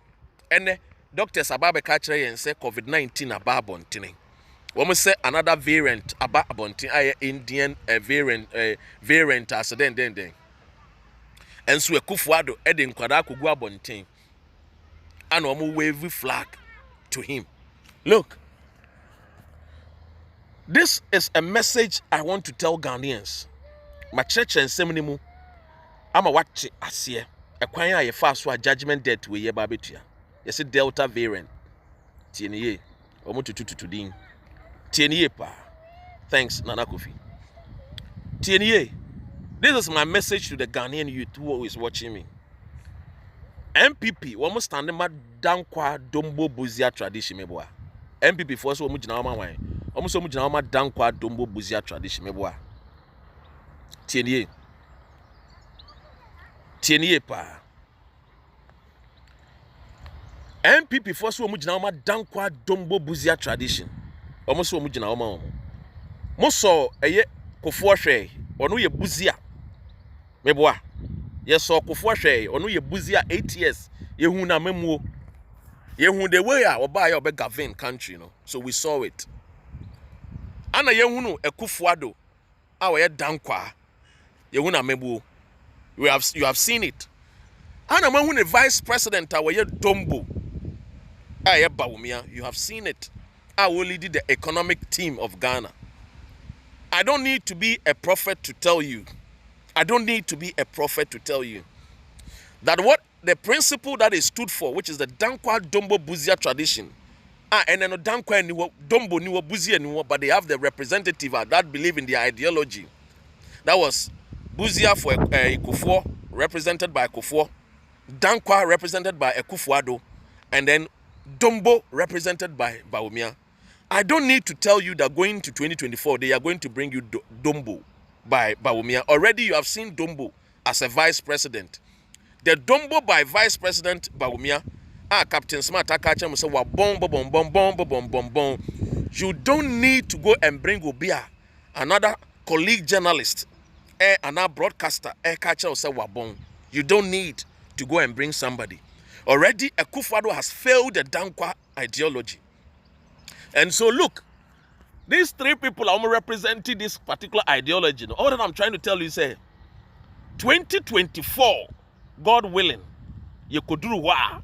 And doctors ababe catcher and say COVID-19 about bunting. When we say another variant about bunting, Indian variant as then. And so Akufo-Addo Edin Kwada Kugwa bunting. and omo wave flag to him. Look, this is a message I want to tell Ghanaians. My church and seminimu, I'm a watch asie. A kwanya ye fast for judgment debt we ye babetua. You see Delta variant. Tieniye. Omo tutu din. Tieniye pa. Thanks, Nana Kofi. Tieniye. This is my message to the Ghanaian youth who is watching me. MPP, womo stand ma dankwa dombo buzia tradition meboa. MPP for so womo gina ma wan. Womo so womo gina ma dankwa dombo buzia tradition meboa. Tieniye. Tieniye pa. MPP for so womo gina ma dankwa dombo buzia tradition. Womo so womo gina ma womo. Mo so eye Akufo-Addo ono ye buzia. Meboa. Yes, Akufo-Addo ono ye buzia 8 years. Yehu na memuo. Yehu the way a oba ya obegavin country no. So we saw it. Ana yehu no Akufo-Addo a we dankwa. Yehu na memuo. You have seen it. Ana mehu the vice president a we dombo. A Bawumia, you have seen it. I will lead the economic team of Ghana. I don't need to be a prophet to tell you. I don't need to be a prophet to tell you that what the principle that is stood for, which is the Dankwa Dombo Buzia tradition, and then Dankwa niwo Dombo niwo Buzia niwo, but they have the representative that believe in their ideology. That was Buzia for Akufo, represented by Akufo, Dankwa represented by Akufo-Addo, and then Dombo represented by Bawumia. I don't need to tell you that going to 2024, they are going to bring you Dombo by Bawumia. Already you have seen Dombo as a vice president. The Dombo by vice president Bawumia, Captain Smart, you don't need to go and bring Obia, another colleague journalist, another broadcaster, you don't need to go and bring somebody. Already Akufo-Addo has failed the Dankwa ideology. And so look, these three people are representing this particular ideology. All that I'm trying to tell you is 2024, God willing, you could do what?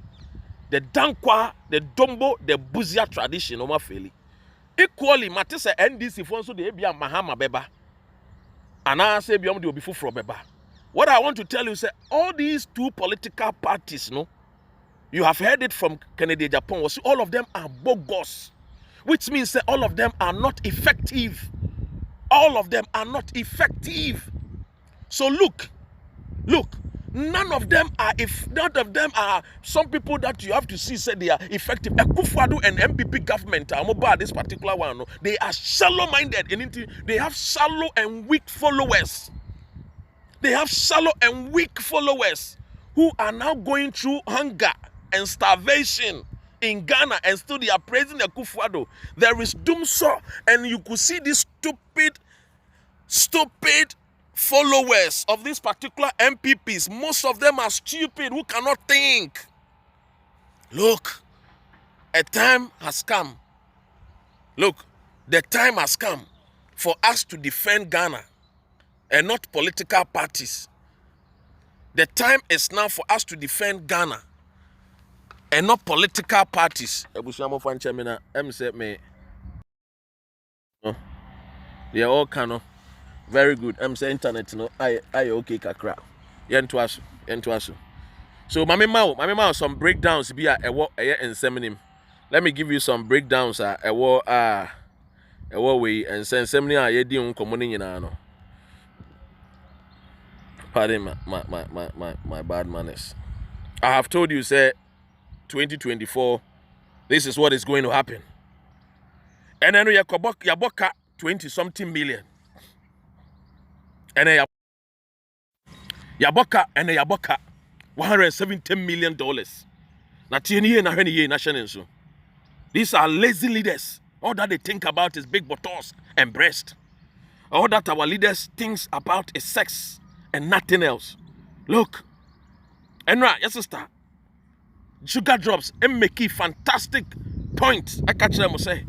The Dankwa, the Dombo, the Buzia tradition, equally, Matisa NDC for so the Ebia Mahama Beba. And I say beyond the before from Beba. What I want to tell you is all these two political parties, you have heard it from Kennedy Japan, all of them are bogus. Which means that all of them are not effective. All of them are not effective. So look, none of them are some people that you have to see say they are effective. Akufo-Addo and MPP government are mobile this particular one. They are shallow-minded. They have shallow and weak followers. They have shallow and weak followers who are now going through hunger and starvation in Ghana, and still they are praising the Akufo-Addo. There is doomsaw, and you could see these stupid followers of these particular MPPs. Most of them are stupid, who cannot think. Look, a time has come. Look, the time has come for us to defend Ghana and not political parties. The time is now for us to defend Ghana and not political parties. They are all kind of very good. I'm saying internet, I okay kakra. Yentuasu. So mami mau some breakdowns be a wo and seminim. Let me give you some breakdowns a wo way and send seminar ye di uncommon no. Pardon my bad manners. I have told you, say 2024, this is what is going to happen. And then yaboka 20-something million. And then yaboka $170 million. Now tieniye national. These are lazy leaders. All that they think about is big buttocks and breast. All that our leaders think about is sex and nothing else. Look, Enra, yes sister. Sugar drops and make a fantastic point. I catch them say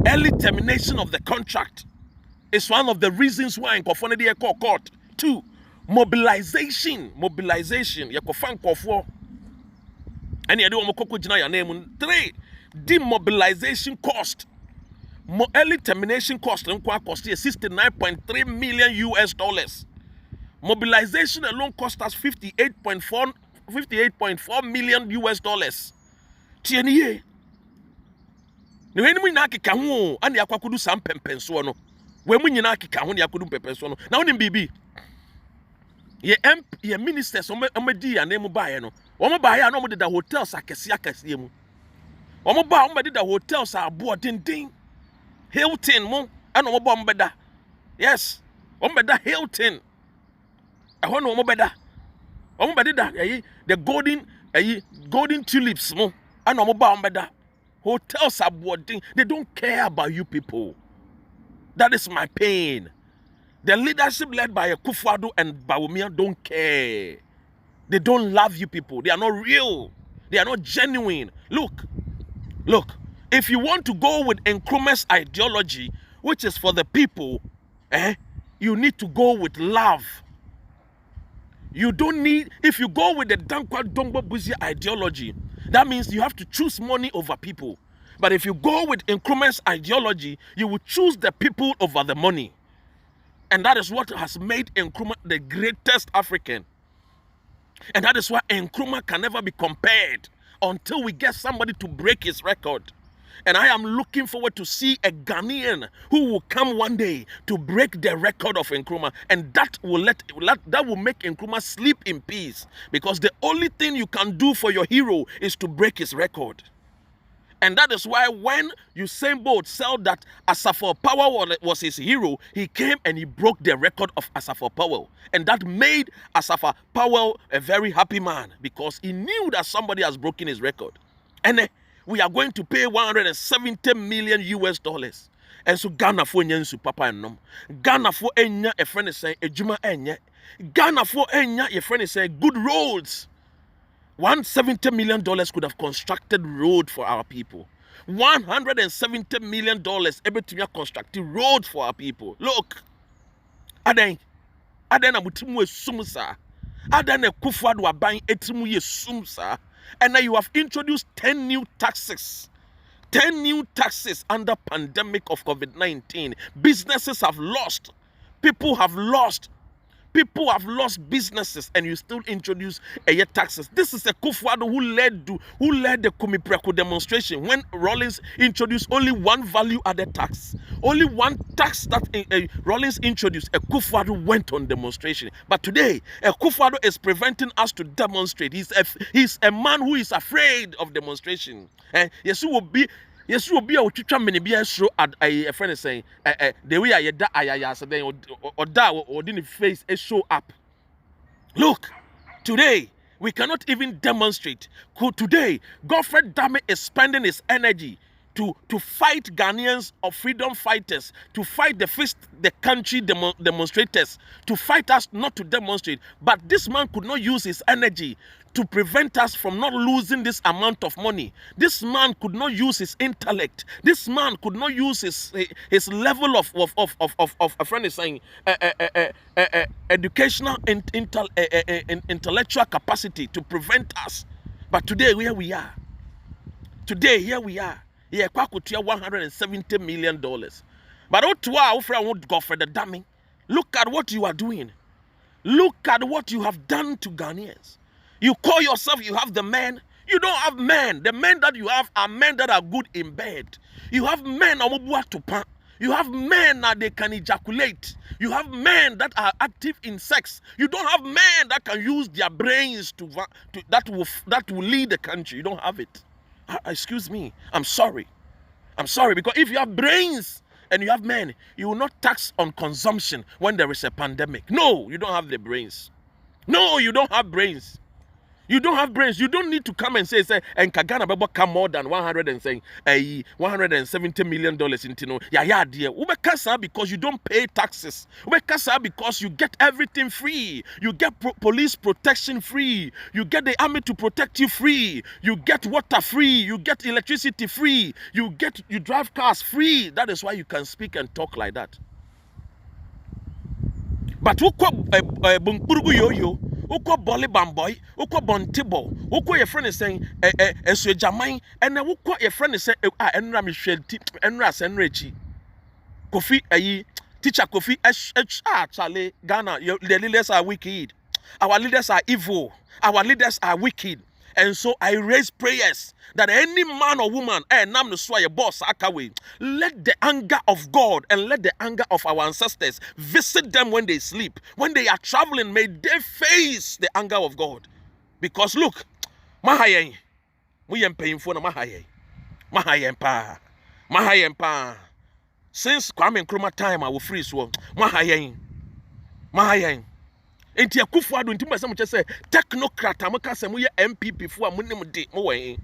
early termination of the contract is one of the reasons why in Kofonedi court. 2, mobilization. And you do your name. 3, demobilization cost. Early termination cost cost here $69.3 million US. Mobilization alone cost us 58.4 million US. Tieniye. No when we na keka ho and yakwakudu sam pempenso no. When we nyina keka ho yakudu pempenso no. Na wonim bibi. Ye ministers omedi ya name bae no. Omo bae no mo de da hotels akese mu. Omo ba omo de da hotels abo dindin. Hilton mo and omo ba omo beda. Yes. Omo beda Hilton. Ehon omo beda. Omo beda da the golden tulips mo and omo ba omo beda. Hotels are boarding. They don't care about you people. That is my pain. The leadership led by Akufo-Addo and Bawumia don't care. They don't love you people. They are not real. They are not genuine. Look. If you want to go with Nkrumah's ideology, which is for the people, you need to go with love. You don't need, if you go with the Dankwa Dongbo Buzi ideology, that means you have to choose money over people. But if you go with Nkrumah's ideology, you will choose the people over the money. And that is what has made Nkrumah the greatest African. And that is why Nkrumah can never be compared until we get somebody to break his record. And I am looking forward to see a Ghanaian who will come one day to break the record of Nkrumah, and that will make Nkrumah sleep in peace, because the only thing you can do for your hero is to break his record. And that is why when Usain Bolt said that Asafo Powell was his hero, he came and he broke the record of Asafo Powell. And that made Asafo Powell a very happy man, because he knew that somebody has broken his record. And we are going to pay $170 million US. And so Ghana for nyensu papa enom. Ghana for enya a friend is saying ejuma enye. Ghana for enya a friend is saying good roads. $170 million could have constructed road for our people. $170 million able to construct road for our people. Look, Aden abutimu esumsa. Aden Akufo-Addo aban etimu yesumsa. And now you have introduced 10 new taxes. 10 new taxes under pandemic of COVID-19. Businesses have lost. People have lost businesses, and you still introduce taxes. This is a Akufo-Addo who led the Kumipreko demonstration when Rawlings introduced only one value-added tax. Only one tax that Rawlings introduced. Akufo-Addo went on demonstration. But today, Akufo-Addo is preventing us to demonstrate. He's a man who is afraid of demonstration. Yes, will be a utwitwa many be show at a friend is saying the way I da ayaya then or didn't face a show up. Look, today we cannot even demonstrate. Today, Godfrey Dame is spending his energy to fight Ghanaians or freedom fighters, to fight the country demonstrators, to fight us not to demonstrate. But this man could not use his energy to prevent us from not losing this amount of money. This man could not use his intellect. This man could not use his level of a friend is saying educational intellectual capacity to prevent us. But today here we are. Today here we are. Yeah, $170 million. But look at what you are doing. Look at what you have done to Ghanaians. You call yourself, you have the men. You don't have men. The men that you have are men that are good in bed. You have men you have men that they can ejaculate. You have men that are active in sex. You don't have men that can use their brains that will lead the country. You don't have it. Excuse me. I'm sorry, because if you have brains and you have men, you will not tax on consumption when there is a pandemic. No, you don't have the brains. No, you don't have brains. You don't have brains. You don't need to come and say and Kagana Baba come more than $170 million into no. Yeah, dear. Ubekasa because you don't pay taxes. Ubekasa because you get everything free. You get police protection free. You get the army to protect you free. You get water free. You get electricity free. You drive cars free. That is why you can speak and talk like that. But who Uko Bolly Bamboy, Uko Bontibo, Uko your friend is saying, Sir Jamain, and now uko your friend is saying, Enra Michelle, Enras and Richie. Kofi, teacher Kofi, Charlie, Ghana, the leaders are wicked. Our leaders are evil. Our leaders are wicked. And so I raise prayers that any man or woman, nam no swa your boss, akawe, let the anger of God and let the anger of our ancestors visit them when they sleep. When they are traveling, may they face the anger of God. Because look, mahayen, we am paying for mahayen, mahayen pa. Since Kwame Nkrumah time, I will freeze one. Mahayen. Enti Akufo-Addo nti mbese mo say technocrat amaka se mo ye MPP fo a mo nim de mo wɔ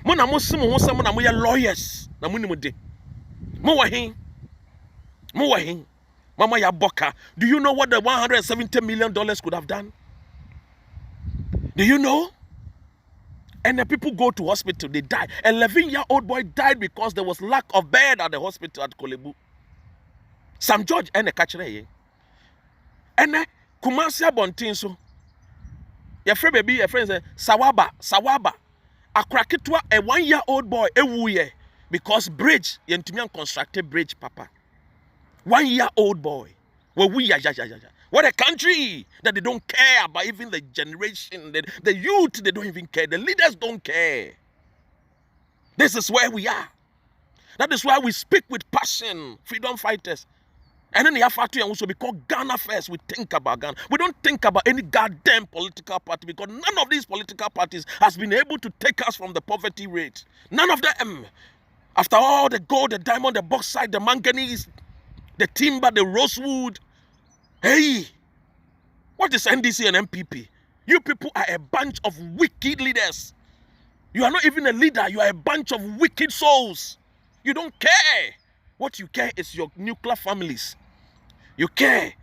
mo na mo sim ho se mo na mo ye lawyers na mo nim de mo wɔ mama ya boka. Do you know what the $170 million could have done? Do you know? And the people go to hospital, they die. 11-year-old boy died because there was lack of bed at the hospital at Kolebu. Sam George and the catcher and Kumasia Bontinso. Your friend baby, your friend say Sawaba. A cracketwa a 1-year-old boy ewuye because bridge yentimian constructed bridge papa. 1-year-old boy. What a country that they don't care about even the generation, the youth, they don't even care. The leaders don't care. This is where we are. That is why we speak with passion, freedom fighters. And then the factory also because Ghana first, we think about Ghana. We don't think about any goddamn political party because none of these political parties has been able to take us from the poverty rate. None of them. After all the gold, the diamond, the bauxite, the manganese, the timber, the rosewood. Hey, what is NDC and MPP? You people are a bunch of wicked leaders. You are not even a leader. You are a bunch of wicked souls. You don't care. What you care is your nuclear families. You care.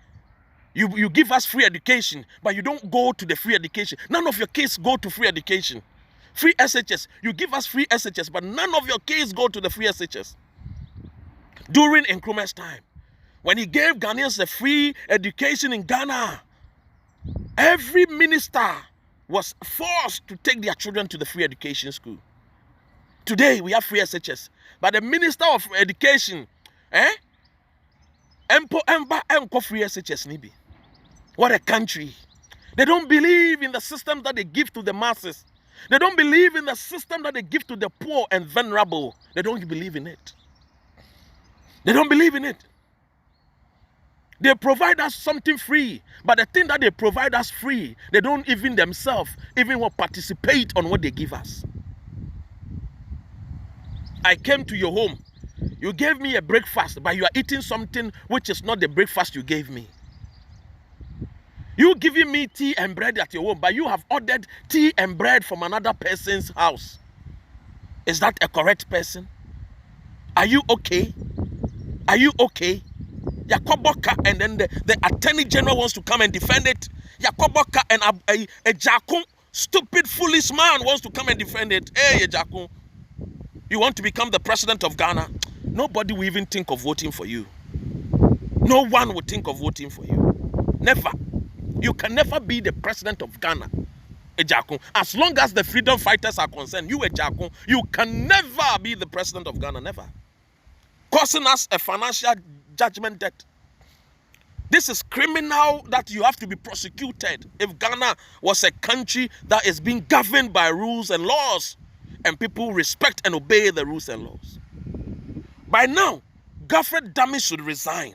You give us free education, but you don't go to the free education. None of your kids go to free education. Free SHS. You give us free SHS, but none of your kids go to the free SHS. During Nkrumah's time, when he gave Ghanaians a free education in Ghana, every minister was forced to take their children to the free education school. Today, we have free SHS. But the minister of education, Empo free SHS nibi. What a country. They don't believe in the system that they give to the masses. They don't believe in the system that they give to the poor and vulnerable. They don't believe in it. They don't believe in it. They provide us something free, but the thing that they provide us free, they don't even themselves even want to participate on what they give us. I came to your home. You gave me a breakfast, but you are eating something which is not the breakfast you gave me. You giving me tea and bread at your home, but you have ordered tea and bread from another person's house. Is that a correct person? Are you okay? Are you okay? Yakoboka, and then the attorney general wants to come and defend it. Yakoboka and a Jakun, stupid, foolish man wants to come and defend it. Hey, Jakun, you want to become the president of Ghana? Nobody will even think of voting for you. No one will think of voting for you. Never. You can never be the president of Ghana. Ejakun. As long as the freedom fighters are concerned, you Ejakun, you can never be the president of Ghana. Never. Causing us a financial judgment debt. This is criminal that you have to be prosecuted. If Ghana was a country that is being governed by rules and laws, and people respect and obey the rules and laws. By now, Godfrey Dami should resign.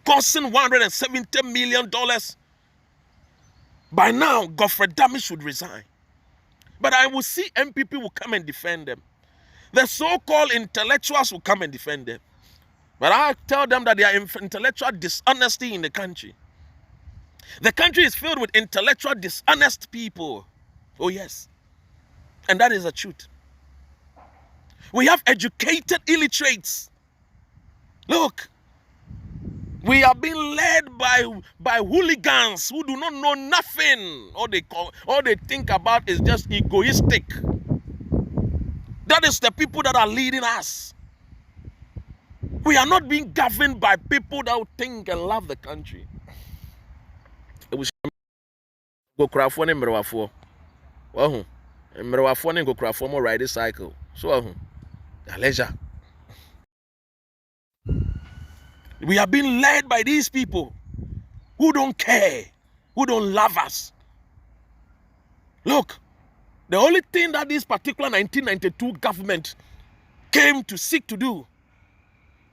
Costing $170 million. By now, Godfrey Dami should resign. But I will see MPP will come and defend them. The so-called intellectuals will come and defend them. But I tell them that there are intellectual dishonesty in the country. The country is filled with intellectual dishonest people. Oh yes. And that is the truth. We have educated illiterates. Look, we are being led by hooligans who do not know nothing. All they think about is just egoistic. That is the people that are leading us. We are not being governed by people that think and love the country. It was Gokrafo ne mmerewafo. Wahu. Mmerewafo ne gokrafo mo ride cycle. So wahu. Their leisure. We are being led by these people who don't care, who don't love us. Look, the only thing that this particular 1992 government came to seek to do,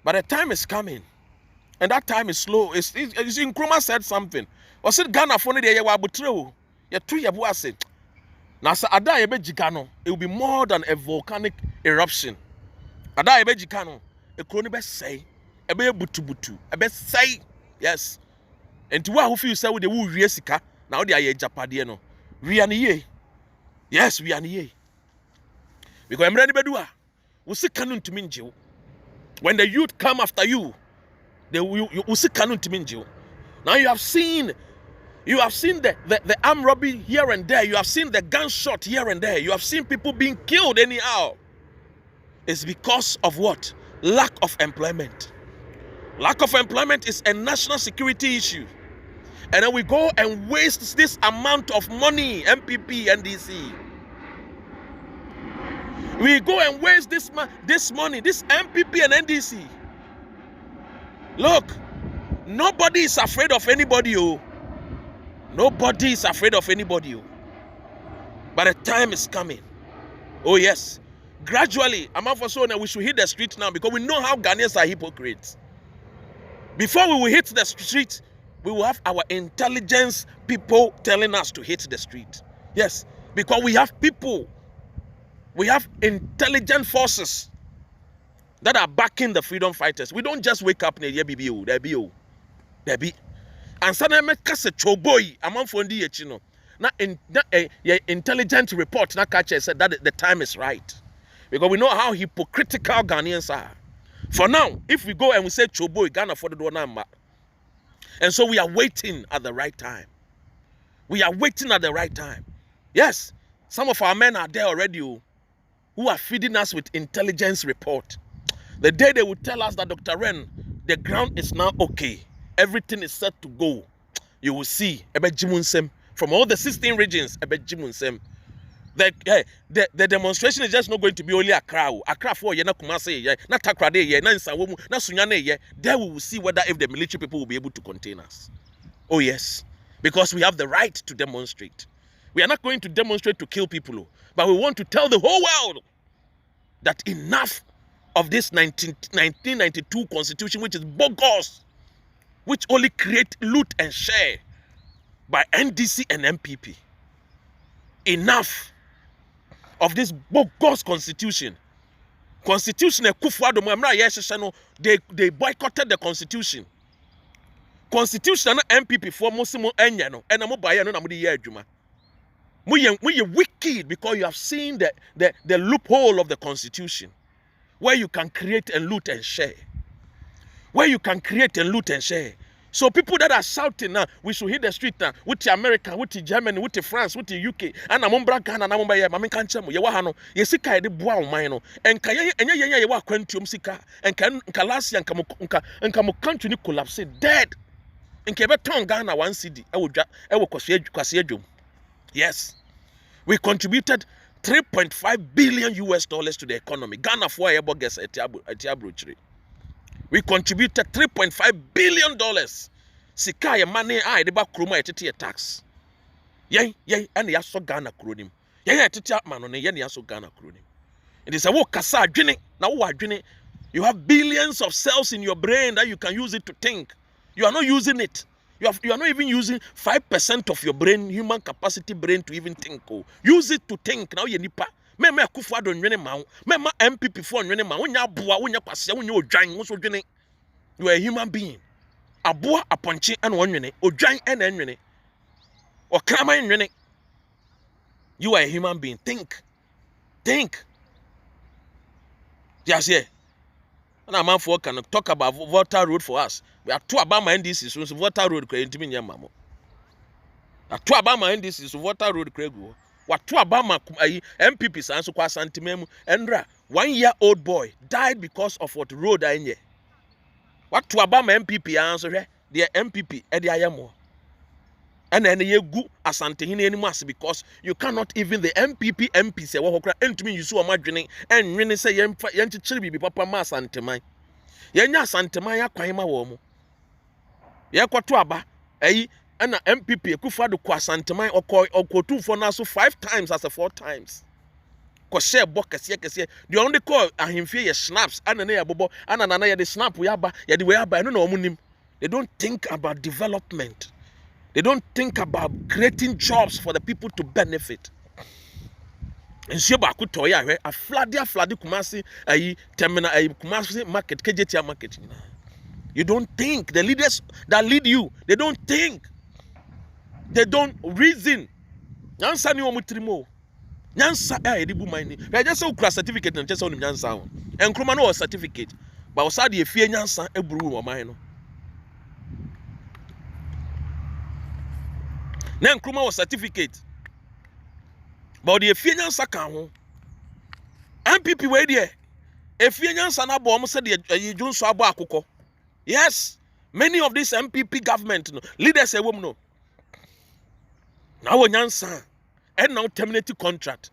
but the time is coming, and that time is slow. Nkrumah said something. Was it Ghana for the year wabutreo? Ya 2 years was Now, ada yebe jikano, it will be more than a volcanic eruption. Ada yebe jikano, a crony be say, a be butu, a be say, yes. And to who feel say with the woo riesika, now they are Japadiano. We are ye. Yes, we are ye. Because I'm ready bedua. We see canon to minju. When the youth come after you, they will see canon to minju. Now you have seen the armed robbery here and there. You have seen the gunshot here and there. You have seen people being killed anyhow. It's because of what? Lack of employment. Lack of employment is a national security issue. And then we go and waste this amount of money, MPP, NDC. We go and waste this money, this MPP and NDC. Look, nobody is afraid of anybody. Nobody is afraid of anybody. But the time is coming. Oh yes. Gradually, we should hit the street now because we know how Ghanaians are hypocrites. Before we will hit the street, we will have our intelligence people telling us to hit the street. Yes, because we have people, we have intelligent forces that are backing the freedom fighters. We don't just wake up and there be. And suddenly make us a choboy among fondi yechino. Na intelligent report na catch said that the time is right. Because we know how hypocritical Ghanaians are. For now, if we go and we say choboy, Ghana for the donamba. And so we are waiting at the right time. We are waiting at the right time. Yes, some of our men are there already who are feeding us with intelligence report. The day they will tell us that Dr. Ren, the ground is now okay. Everything is set to go. You will see from all the 16 regions. The demonstration is just not going to be only Accra. Accra for ye na Kumasi ye, na Takrade ye, na Nsawomu, na Sunyane ye. There we will see whether if the military people will be able to contain us. Oh yes, because we have the right to demonstrate. We are not going to demonstrate to kill people, but we want to tell the whole world that enough of this 1992 constitution, which is bogus, which only create loot and share by NDC and MPP. Enough of this bogus constitution. Constitution Akufo-Addo, they boycotted the constitution. Constitution MPP for Muslim Enyano and Amo Bayano Namudi Yejuma. We wicked because you have seen the loophole of the constitution where you can create and loot and share. Where you can create and loot and share. So people that are shouting now, we should hit the street now, with the America, with the Germany, with the France, with the UK, and I'm Ghana, and I'm Mami Kanchamo, Yawano, Yesika, the Bois Mino, and Kaya, and Yawa Quantum Sika, and Kalasi and Kamu country collapse, dead. In Kebeton Ghana, one city, I will Kwasiejum. Yes, we contributed $3.5 billion to the economy. Ghana for a bogus at Yabruchri. We contributed $3.5 billion. Sikaya money I the back kroma etiti tax. Yay, and the yaso Ghana kronim. Yay, etiti man on the yaso Ghana kronim. It is a walk kasa dwene. Now what dwene? You have billions of cells in your brain that you can use it to think. You are not using it. You are not even using 5% of your brain, human capacity brain to even think. Use it to think. Now you nipa. Mema Akufo-Addo nwene ma wo. Mema MPP for nwene ma wo. Wonya aboa, wonya kwase, wonya odwan, wo so dwene. You are a human being. Aboa aponche and nwene, odwan and nwene. Okrama nwene. You are a human being. Think. Yes, yeah. And a man for can talk about Volta Road for us. We are two about my NDC, so Volta Road creating me mamo. Two about my NDC, so Volta Road create. What two about my MPP so kwa santimemu Endra 1 year old boy died because of what road I nye. What two about my MPP answer the MPP edi ayamo. And then you go asantehini anymore because you cannot even the MP say what entumi you so amadwene and nwene say yenchichiri bibi papa ma asanteman yenya asanteman yakwan ma wo mo ye kwato aba ayi na MPP Akufo-Addo kwa asanteman okotufo na so 5 times as a 4 times ko share bo kese the only call ahemfie ye snaps ana na yabobo ana na ye the snap we aba ye the we aba no na omunim. They don't think about development. They don't think about creating jobs for the people to benefit. And so baku toya we a flood Kumasi terminal Kumasi market KJT market. You don't think. The leaders that lead you, they don't think. They don't reason. Nyansa ni omutrimo. Nyansa edibu mine. I just saw class certificate and just on nyansa. And kroma no certificate. But osadi efie nyansa eburu o mine no. Na nkruma was certificate but the efie nyansa kan ho MPP we there efie nyansa na bo say the yidwunso abo akoko. Yes, many of these MPP government leaders ewom no na wo nyansa and now terminate contract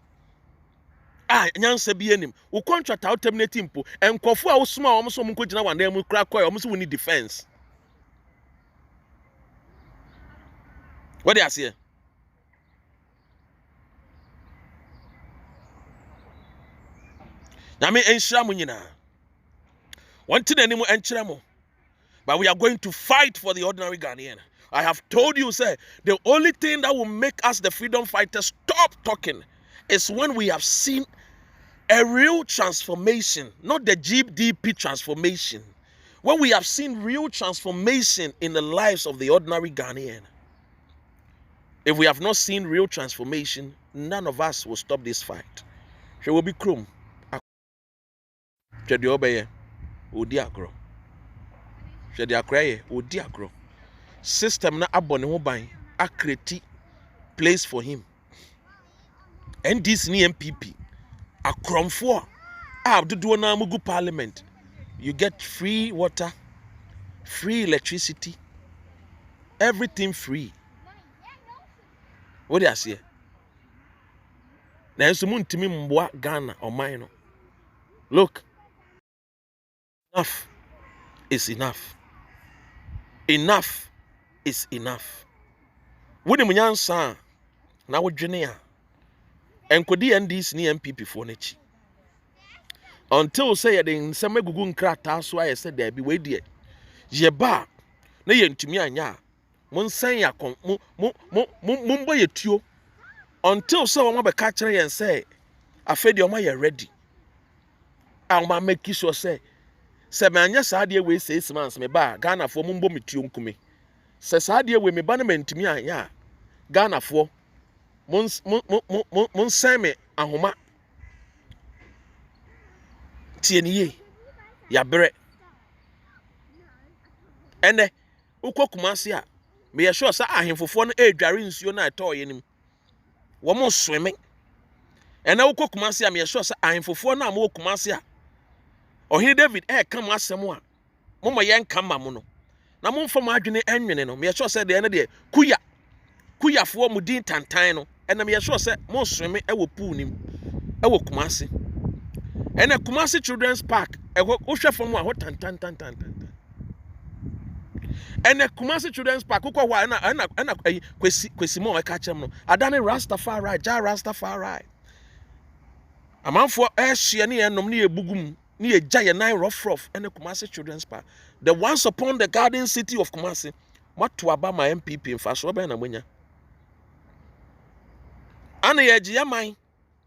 nyansa bi enim wo contract out terminate mpo enkofo a wo suma wo so mko gina wan mu kra koy wo so we need defense. What do you say? Nami enshira mu nyina. Wanti nanimu enchira mo. But we are going to fight for the ordinary Ghanaian. I have told you, sir, the only thing that will make us the freedom fighters stop talking is when we have seen a real transformation, not the GDP transformation. When we have seen real transformation in the lives of the ordinary Ghanaian. If we have not seen real transformation, none of us will stop this fight. She will be crum. She will obey. Odi agro. She will cry. Odi agro. System na abone ho ban akreti place for him. And this ni MPP. Akromfo a do na mugu parliament. You get free water, free electricity, everything free. What do you say? Now, someone to me, Mboa Ghana or mine. Look, enough is enough. Enough is enough. When the Munyansa now with Jenia and could the NDs ni MPP for Nechi until say in some Gugun Krata, so I said there be way dear. Jeba, nay to me anya. Monsignor, Mumbo ye until someone be catching and say, I fed your mother ready. I'll make you so say, Samanya Sadia way says months me ba Ghana for Mumbo Mitium. Says Sadia we me bannerman to me, ya Ghana for Monsame Ahoma Tienie ya bre and Uko Kumasia. Me assure sa ahemfofo no edware nsuo na etoye nim wo mo swimming ena wo Kumasi a me assure sa ahemfofo na mo Kumasi a ohini David kam asem a mo mo yen kama mo no na mo mfa mo adwene enwene no me assure sa de na de kuyafo mu din tantan no ena me assure sa mo swimming e wo pool nim e wo Kumasi ena Kumasi Children's Park e wo hwefo mo a ho tantan. And the Kumasi Children's Park, and kwesi mo catch them no. Adani Rastafari, Ja Rastafari. A man for Shiani and Nomni Bugum, near Giant rough, and the Kumasi Children's Park. The once upon the garden city of Kumasi, what to about my MPP in Fashoba and Amunya. Anna Yajiamai,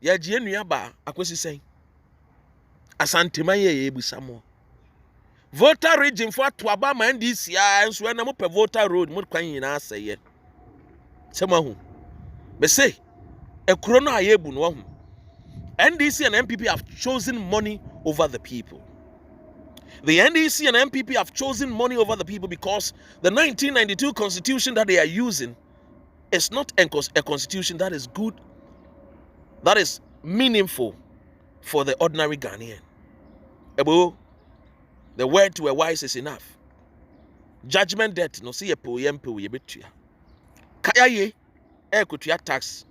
Yajianuaba, Akwesi say. Asantimaye Busamo. Voter region for Twaba man this year, and so when I'm up a voter road, more crying in our say. Samahu. But say, a corona ayebun one. NDC and MPP have chosen money over the people. The NDC and MPP have chosen money over the people because the 1992 constitution that they are using is not a constitution that is good, that is meaningful for the ordinary Ghanaian. Ebo, the word to a wise is enough. Judgment debt no see a poem po ye betua. kaya ye kutua tax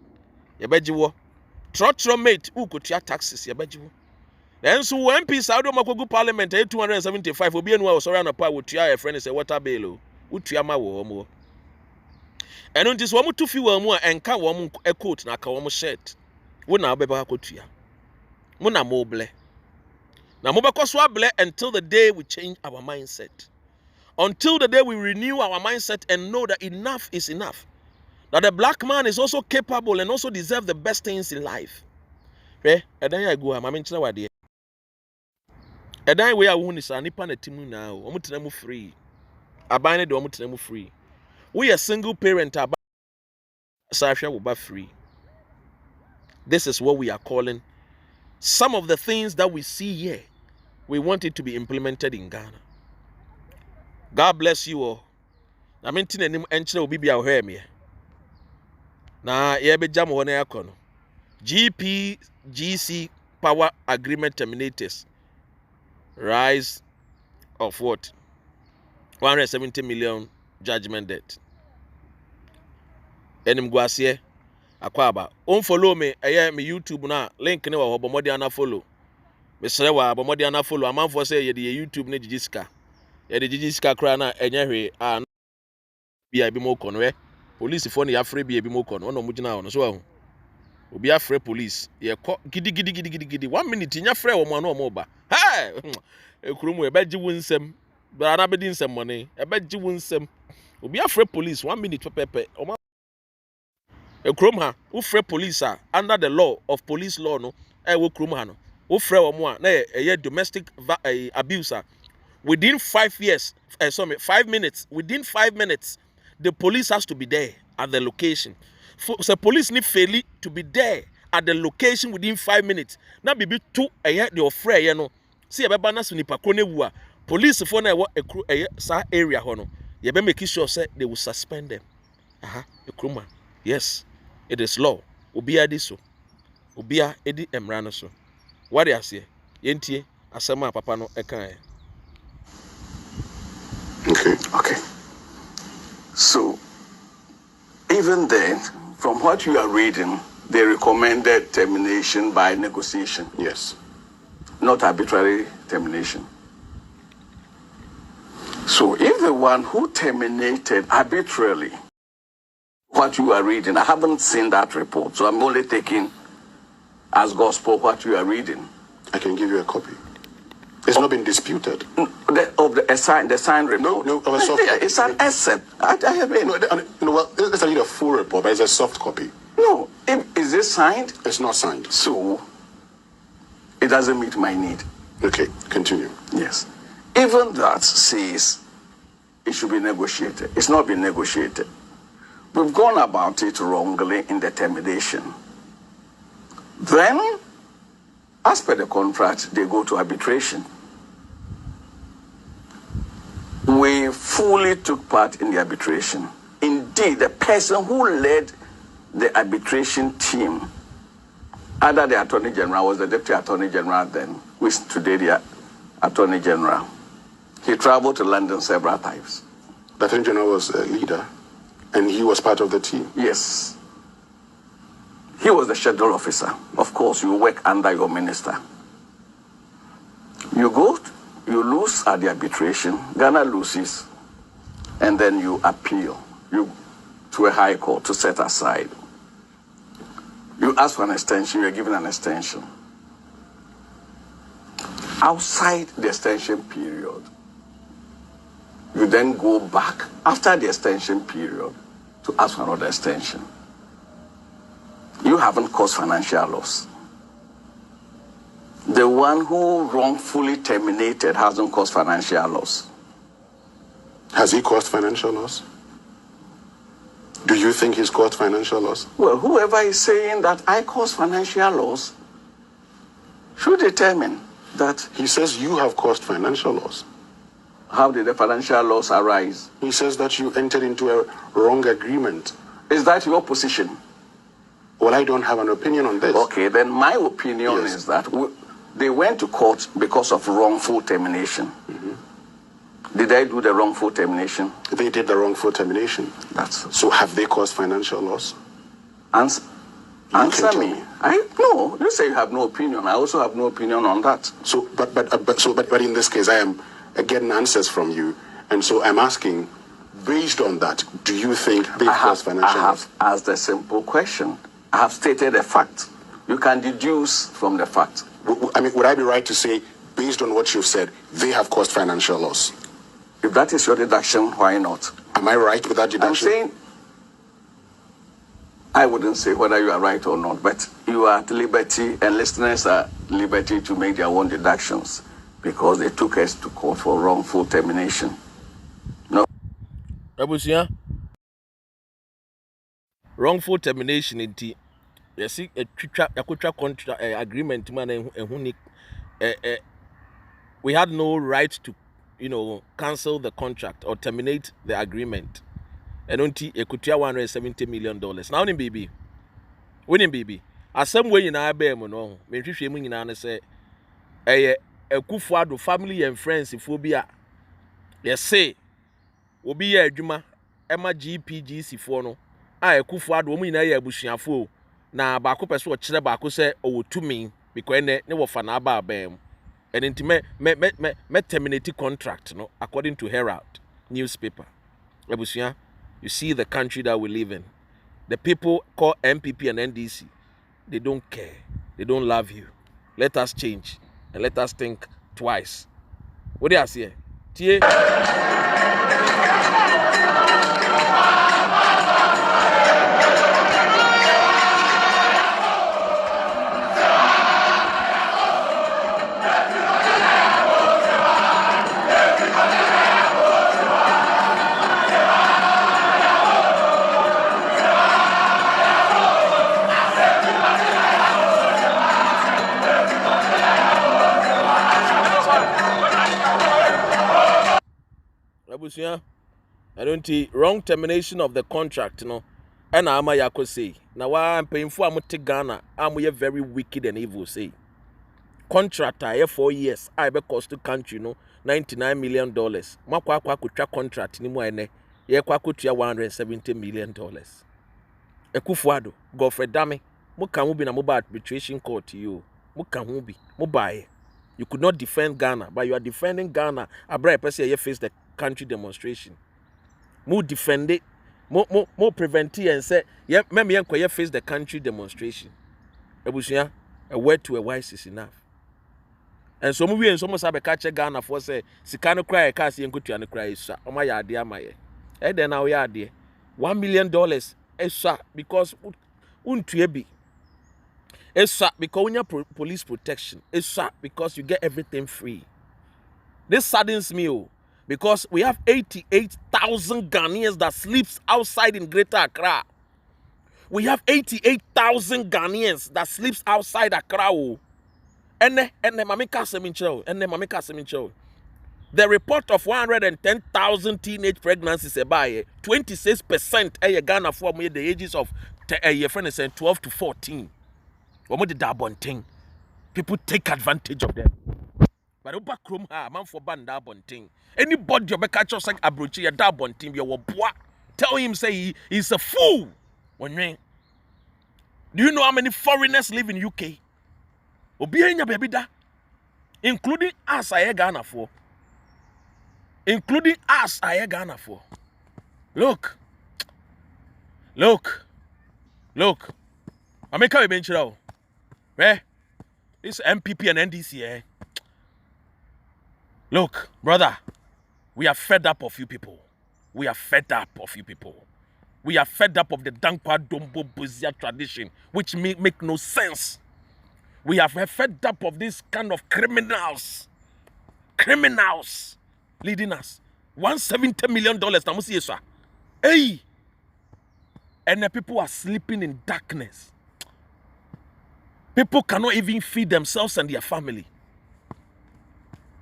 yɛbɛgye wo trotro mate kotua taxes yɛbɛgye wo enso MP Saudi makogu parliament 275 obi enu a sorry anapa wotua e friend say water bill o wotua ma wo mo eno nti so wo to fi wo mu a enka wo mo coat na ka wo mo shirt wo na obeba akotua mo na mo ble na mo bekọ so able until the day we change our mindset, until the day we renew our mindset and know that enough is enough, that the black man is also capable and also deserve the best things in life. Okay, edan ya go am nkyere wade edan we a wo ni sa nipa na timu na o mo tena mu free aban ne de o mo tena mu free, we a single parent aban sa hwe wo ba free. This is what we are calling some of the things that we see here. We want it to be implemented in Ghana. God bless you all. I mean, tina nim enchire obi bia ohwe me. Na ye be jam ho na yakọ no. GPGC power agreement terminators. Rise of what? 170 million judgment debt. Enim guasie akwaba. Follow me me YouTube na link ne wo bomodi ana follow. Me sere wa bomodi ana follow amanfo say ye de YouTube ne jijiska. Ye de jijiska kra na enye hwe a bia bi mo kono police for na yafre bia bi mo kono ono mugina ono so ahu obi afre police ye ko gidi 1 minute nya frɛ wo mo na mo ba hey ekurum e bagye wo nsem bra na bedi nsem mo ne e bagye wo nsem obi afre police 1 minute pepe o ekurum ha wo frɛ police under the law of police law no wo kurum ha no wo frɛ wo mo a na ye domestic abuse within 5 years 5 minutes, within 5 minutes the police has to be there at the location. So police need fairly to be there at the location within 5 minutes. Now be two the offer you know. See ebe na so nipa kone wu a police for na sa area ho no. Ye be make sure say they will suspend them. Ekruma. Yes. It is law. Obia di so. Obia edi emra no so. What they say? Yentie asema papa no ekan. Okay. So, even then, from what you are reading, they recommended termination by negotiation. Yes. Not arbitrary termination. So, if the one who terminated arbitrarily, what you are reading, I haven't seen that report, so I'm only taking as gospel what you are reading. I can give you a copy. It's not been disputed. The signed report. No, of a soft copy. It's an excerpt. I have been. Well, let's need a full report, but it's a soft copy. No, is it signed? It's not signed. So, it doesn't meet my need. Okay, continue. Yes. Even that says it should be negotiated. It's not been negotiated. We've gone about it wrongly in the termination. Then, as per the contract, they go to arbitration. We fully took part in the arbitration. Indeed, the person who led the arbitration team, either the Attorney General, was the Deputy Attorney General then, who is today the Attorney General. He traveled to London several times. The Attorney General was a leader, and he was part of the team. Yes. He was the schedule officer. Of course, you work under your minister. You lose at the arbitration, Ghana loses, and then you appeal to a high court to set aside. You ask for an extension, you're given an extension. Outside the extension period, you then go back after the extension period to ask for another extension. You haven't caused financial loss. The one who wrongfully terminated hasn't caused financial loss. Has he caused financial loss? Do you think he's caused financial loss? Well, whoever is saying that I caused financial loss should determine that. He says you have caused financial loss. How did the financial loss arise? He says that you entered into a wrong agreement. Is that your position? Well, I don't have an opinion on this. Okay, then my opinion is that they went to court because of wrongful termination. Did I do the wrongful termination? They did the wrongful termination. That's So have they caused financial loss? answer tell me. me. No. You say you have no opinion. I also have no opinion on that. So, but in this case, I am getting answers from you, and so I'm asking, based on that, do you think they caused financial loss? I have asked a simple question. I have stated a fact. You can deduce from the fact. I mean, would I be right to say, based on what you've said, they have caused financial loss? If that is your deduction, why not? Am I right with that deduction? I'm saying, I wouldn't say whether you are right or not, but you are at liberty, and listeners are at liberty to make their own deductions, because they took us to court for wrongful termination. No. Abusia. Wrongful termination inti. You see a contract agreement man we had no right to, cancel the contract or terminate the agreement. And until a kutia $170 million. Now in baby. Winning baby. As some way in our bear mono, me in an say Akufo-Addo family and friends if phobia. Yes say will be a juma Emma GPGC for no. Akufo-Addo woman a bushia na baako pese o kire baako se o to me because ne wo fa na aba abam. And into me terminate contract no according to Herald newspaper. Ebusia, you see the country that we live in. The people call MPP and NDC. They don't care. They don't love you. Let us change and let us think twice. What do you say? Tie. I don't see wrong termination of the contract, And I'm a say. Now I'm paying for Ghana. I'm very wicked and evil, say. Contract I 4 years. I be cost the country, $99 million. Makwa kutra contract ni mo ene. Ye kwa kutia $170 million. Akufo-Addo, Godfrey Dame, mo kan ho bi na mo ba arbitration court to you. Mo kan ho bi, mo buy. You could not defend Ghana, but you are defending Ghana. Abra person you face the country demonstration. Mo defend it, mo prevent it and say, yeah, me yenko face the country demonstration. Ebusia, a word to a wise is enough. And so we and so much have catch Ghana for say, Sikano cry a cast and go to an cry, sir. Oh my idea, my. And then now we are there. $1 million. Esa because untuebi. Esa because when you police protection. Esa because you get everything free. This saddens me because we have 88,000 Ghanaians that sleeps outside in Greater Accra. We have 88,000 Ghanaians that sleeps outside Accra. And the report of 110,000 teenage pregnancies by 26% a Ghana for the ages of 12 to 14. People take advantage of them. But over chrome man for band thing. Anybody you catch us like abrochi a dabon team, you will tell him say he's a fool. Do you know how many foreigners live in UK? Baby da, including us I Ghana for. Including us, I Ghana for. Look. I make a bench now. This MPP and NDC, Look, brother, we are fed up of you people. We are fed up of the Dankwa Dombo Buzia tradition, which make no sense. We have fed up of this kind of criminals leading us. $170 million. Hey! And the people are sleeping in darkness. People cannot even feed themselves and their family.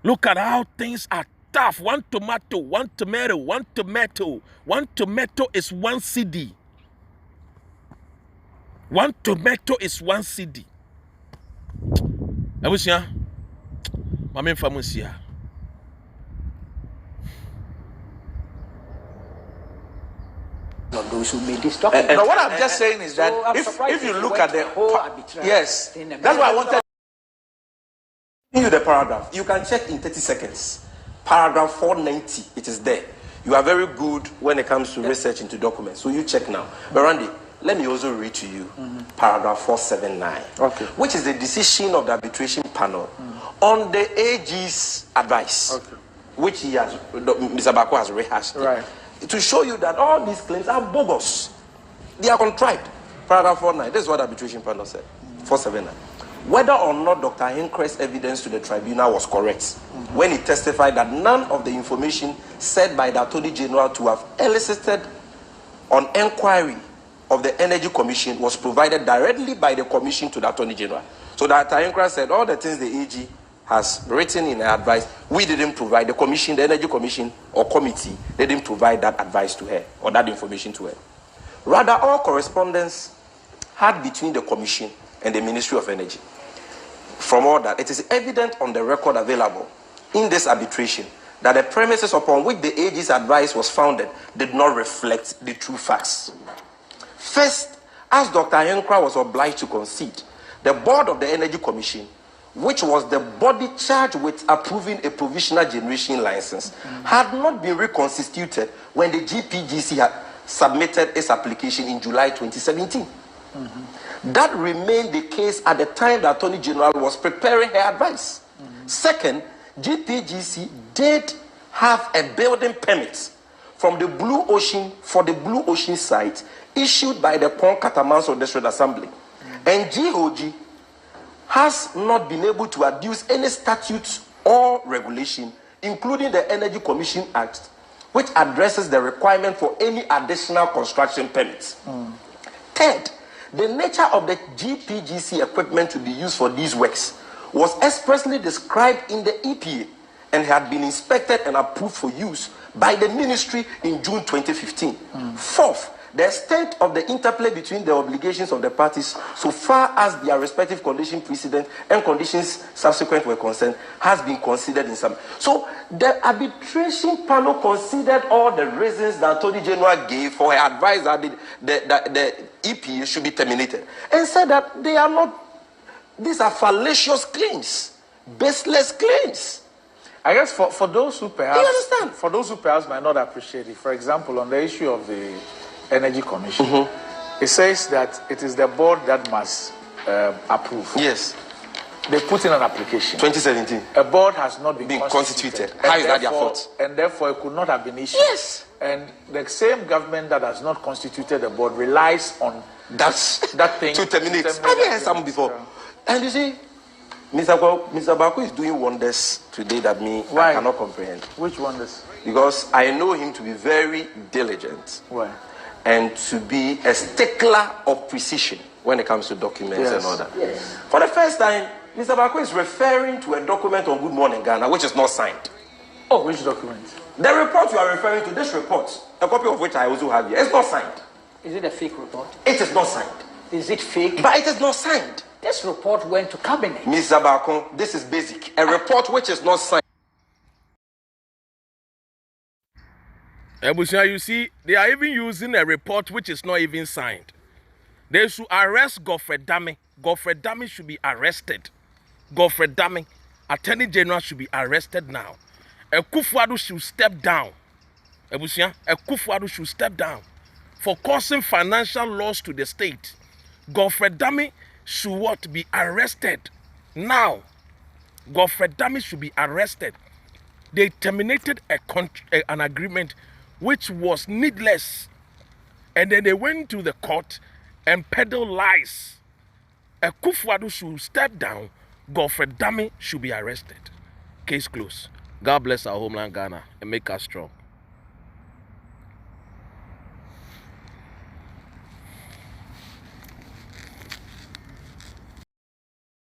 Look at how things are tough. One tomato is 1 cedi. 1 tomato is 1 cedi. Abusia, Mame Famusia. of those who made this document. No, what I'm just saying is that if you look at the whole arbitrary, yes, that's why I wanted to give you the paragraph. You can check in 30 seconds. Paragraph 490, it is there. You are very good when it comes to research into documents, so you check now. But Randy, let me also read to you paragraph 479, which is the decision of the arbitration panel on the AG's advice, which he has, Mr. Bako has rehashed, to show you that all these claims are bogus. They are contrived. Paragraph 49, this is what the arbitration panel said, 479. Whether or not Dr. Hincre's evidence to the tribunal was correct when he testified that none of the information said by the Attorney General to have elicited on inquiry of the Energy Commission was provided directly by the Commission to the Attorney General. So Dr. Hincre said all the things the AG has written in her advice, we didn't provide. The Commission, the Energy Commission or committee, they didn't provide that advice to her or that information to her. Rather, all correspondence had between the Commission and the Ministry of Energy. From all that, it is evident on the record available in this arbitration that the premises upon which the AG's advice was founded did not reflect the true facts. First, as Dr. Hincre was obliged to concede, the board of the Energy Commission, which was the body charged with approving a provisional generation license, had not been reconstituted when the GPGC had submitted its application in July 2017. That remained the case at the time the Attorney General was preparing her advice. Second, GPGC did have a building permit from the Blue Ocean for the Blue Ocean site issued by the Pont Catamanso District Assembly. And GOG has not been able to adduce any statute or regulation, including the Energy Commission Act, which addresses the requirement for any additional construction permits. Third, the nature of the GPGC equipment to be used for these works was expressly described in the EPA and had been inspected and approved for use by the ministry in June 2015. Fourth, the extent of the interplay between the obligations of the parties so far as their respective condition precedent and conditions subsequent were concerned has been considered in some. So the arbitration panel considered all the reasons the Attorney General gave for her advice that the EPA should be terminated and said that they are not, these are fallacious claims, baseless claims. I guess for those who perhaps, do you understand? For those who perhaps might not appreciate it, for example, on the issue of the Energy Commission, it says that it is the board that must approve. Yes. They put in an application. 2017. A board has not been constituted. How is that their fault? And therefore it could not have been issued. Yes. And the same government that has not constituted the board relies on that thing to terminate. I've heard some before. And you see, Mr. Bako is doing wonders today that I cannot comprehend. Which wonders? Because I know him to be very diligent. Why? And to be a stickler of precision when it comes to documents and all that. Yes. For the first time, Mr. Bako is referring to a document on Good Morning Ghana, which is not signed. Oh, which document? The report you are referring to, this report, a copy of which I also have here, it's not signed. Is it a fake report? It is not signed. Is it fake? But it is not signed. This report went to cabinet. Mr. Bako, this is basic. A report which is not signed. Ebusia, you see, they are even using a report which is not even signed. They should arrest Godfred Dame. Godfred Dame should be arrested. Godfred Dame, Attorney General, should be arrested now. Akufo-Addo should step down. Ebusia, Akufo-Addo should step down for causing financial loss to the state. Godfred Dame should be arrested now. Godfred Dame should be arrested. They terminated an agreement which was needless, and then they went to the court and peddled lies. Akufo-Addo should step down. Godfred Dame should be arrested. Case closed. God bless our homeland Ghana and make us strong.